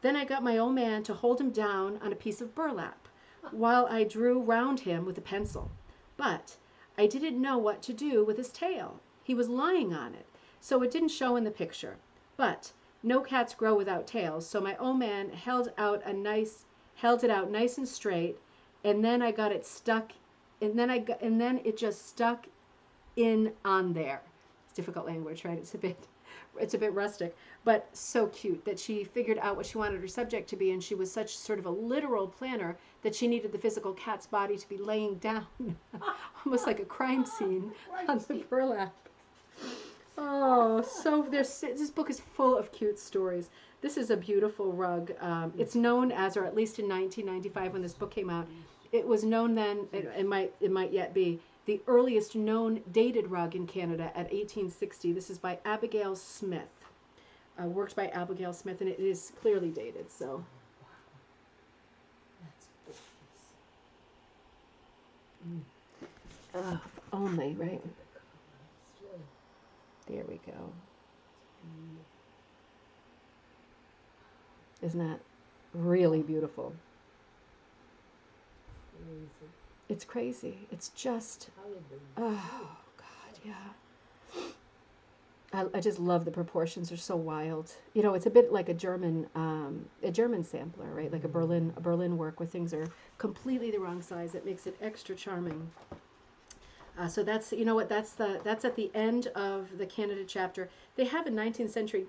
Then I got my old man to hold him down on a piece of burlap while I drew round him with a pencil. But I didn't know what to do with his tail. He was lying on it, so it didn't show in the picture. But no cats grow without tails, so my old man held it out nice and straight, and then I got it stuck, and then it just stuck in on there. It's difficult language, right? It's a bit rustic, but so cute that she figured out what she wanted her subject to be, and she was such sort of a literal planner that she needed the physical cat's body to be laying down, almost like a crime scene on the burlap. Oh, so this book is full of cute stories. This is a beautiful rug. It's known as, or at least in 1995 when this book came out, it was known then, it might yet be, the earliest known dated rug in Canada at 1860. This is by Abigail Smith, worked by Abigail Smith, and it is clearly dated. So, only right. There we go. Isn't that really beautiful? It's crazy. It's just, oh God, yeah. I just love the proportions. They're so wild. You know, it's a bit like a German sampler, right? Like a Berlin work where things are completely the wrong size. It makes it extra charming. So that's, you know what, that's at the end of the Canada chapter. They have a 19th century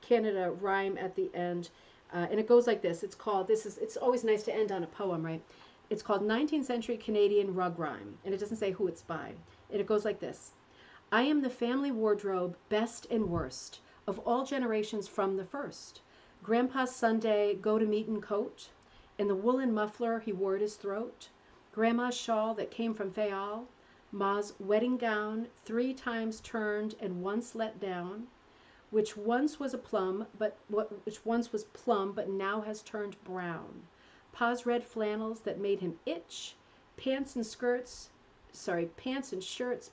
Canada rhyme at the end, and it goes like this. It's always nice to end on a poem, right? It's called 19th Century Canadian Rug Rhyme, and it doesn't say who it's by. And it goes like this. I am the family wardrobe, best and worst, of all generations from the first. Grandpa's Sunday go-to-meeting coat, and the woolen muffler he wore at his throat. Grandma's shawl that came from Fayal, Ma's wedding gown, 3 times turned and once let down, which once was plum, but now has turned brown. Pa's red flannels that made him itch, pants and shirts,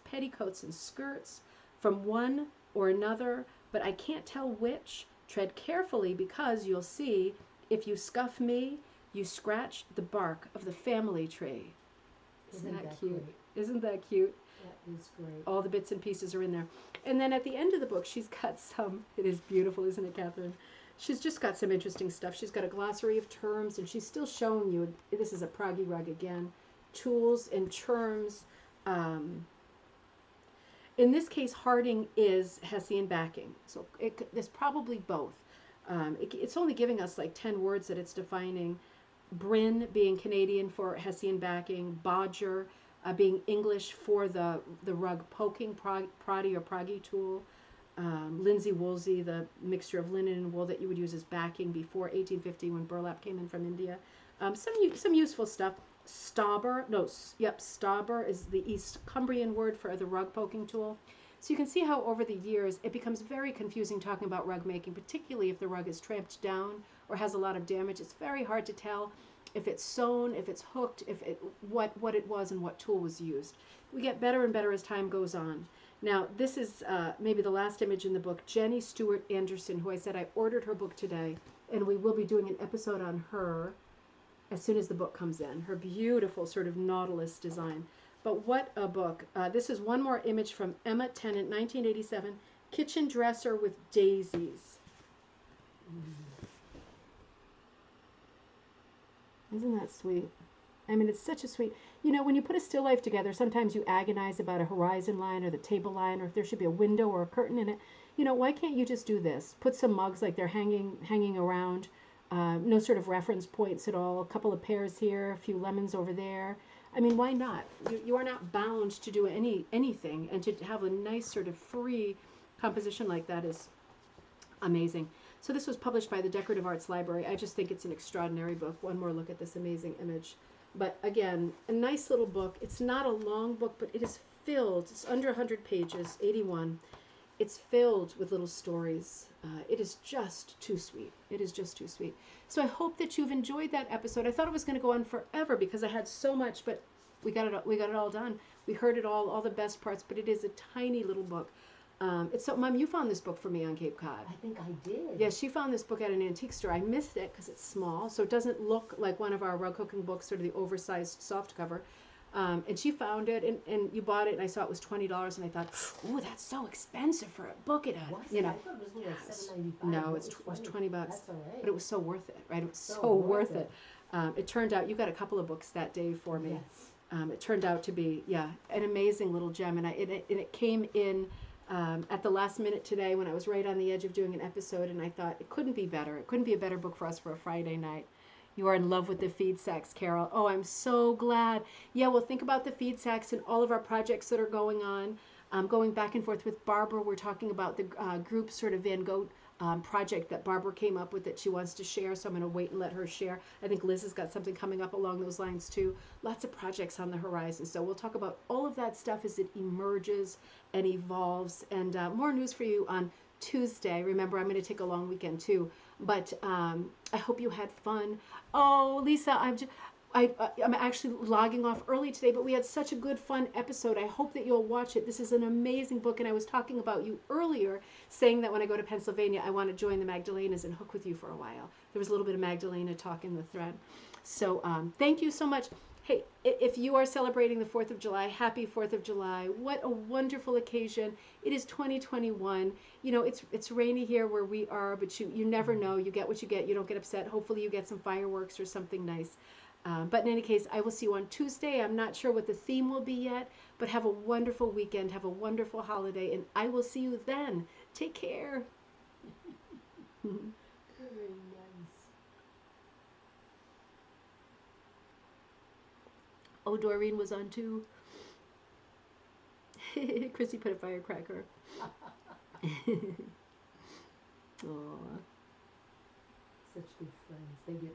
petticoats and skirts, from one or another, but I can't tell which. Tread carefully, because you'll see, if you scuff me, you scratch the bark of the family tree. Isn't that cute? Great? Isn't that cute? That is great. All the bits and pieces are in there. And then at the end of the book, she's got it is beautiful, isn't it, Catherine? She's just got some interesting stuff. She's got a glossary of terms, and she's still showing you, this is a Prague rug again, tools and terms. In this case, Harding is Hessian backing. So there's probably both. It's only giving us like 10 words that it's defining. Bryn being Canadian for Hessian backing, Bodger being English for the rug poking, Proddy or Prague tool, Linsey woolsey, the mixture of linen and wool that you would use as backing before 1850 when burlap came in from India. Some useful stuff. Stauber is the East Cumbrian word for the rug poking tool. So you can see how over the years it becomes very confusing talking about rug making, particularly if the rug is tramped down or has a lot of damage. It's very hard to tell if it's sewn, if it's hooked, what it was and what tool was used. We get better and better as time goes on. Now, this is maybe the last image in the book, Jenny Stewart Anderson, who I said I ordered her book today, and we will be doing an episode on her as soon as the book comes in. Her beautiful sort of Nautilus design. But what a book. This is one more image from Emma Tennant, 1987, Kitchen Dresser with Daisies. Isn't that sweet? I mean, it's such a sweet, you know, when you put a still life together, sometimes you agonize about a horizon line or the table line or if there should be a window or a curtain in it. You know, why can't you just do this? Put some mugs like they're hanging around, no sort of reference points at all, a couple of pears here, a few lemons over there. I mean, why not? You are not bound to do anything, and to have a nice sort of free composition like that is amazing. So this was published by the Decorative Arts Library. I just think it's an extraordinary book. One more look at this amazing image. But again, a nice little book. It's not a long book, but it is filled. It's under 100 pages, 81. it's filled with little stories. It is just too sweet. It is just too sweet. So I hope that you've enjoyed that episode. I thought it was going to go on forever because I had so much, but we got it all done. We heard it all the best parts, but it is a tiny little book. It's so, Mom, you found this book for me on Cape Cod. I think I did. Yeah, she found this book at an antique store. I missed it because it's small, so it doesn't look like one of our rug hooking books, sort of the oversized soft cover. And she found it, and you bought it, and I saw it was $20, and I thought, ooh, that's so expensive for a book. It, Was you it? know, I thought it was only like $7.95. no, it was 20 bucks. That's all right. But it was so worth it, right? It was so, So worth worth it. It turned out you got a couple of books that day for me. Yes. It turned out to be, yeah, an amazing little gem, and it came in at the last minute today when I was right on the edge of doing an episode, and I thought it couldn't be better. It couldn't be a better book for us for a Friday night. You are in love with the feed sacks, Carol. Oh, I'm so glad. Yeah, well, think about the feed sacks and all of our projects that are going on. Going back and forth with Barbara, we're talking about the group sort of Van Gogh project that Barbara came up with that she wants to share, so I'm going to wait and let her share. I think Liz has got something coming up along those lines too. Lots of projects on the horizon, so we'll talk about all of that stuff as it emerges and evolves, and more news for you on Tuesday. Remember, I'm going to take a long weekend too, but I hope you had fun. Oh, Lisa, I'm actually logging off early today, but we had such a good, fun episode. I hope that you'll watch it. This is an amazing book, and I was talking about you earlier, saying that when I go to Pennsylvania, I want to join the Magdalenas and hook with you for a while. There was a little bit of Magdalena talk in the thread. So thank you so much. Hey, if you are celebrating the 4th of July, happy 4th of July. What a wonderful occasion. It is 2021. You know, it's rainy here where we are, but you never know. You get what you get. You don't get upset. Hopefully you get some fireworks or something nice. But in any case, I will see you on Tuesday. I'm not sure what the theme will be yet, but have a wonderful weekend. Have a wonderful holiday, and I will see you then. Take care. Very nice. Oh, Doreen was on too. Chrissy put a firecracker. Aww. Such good friends. They get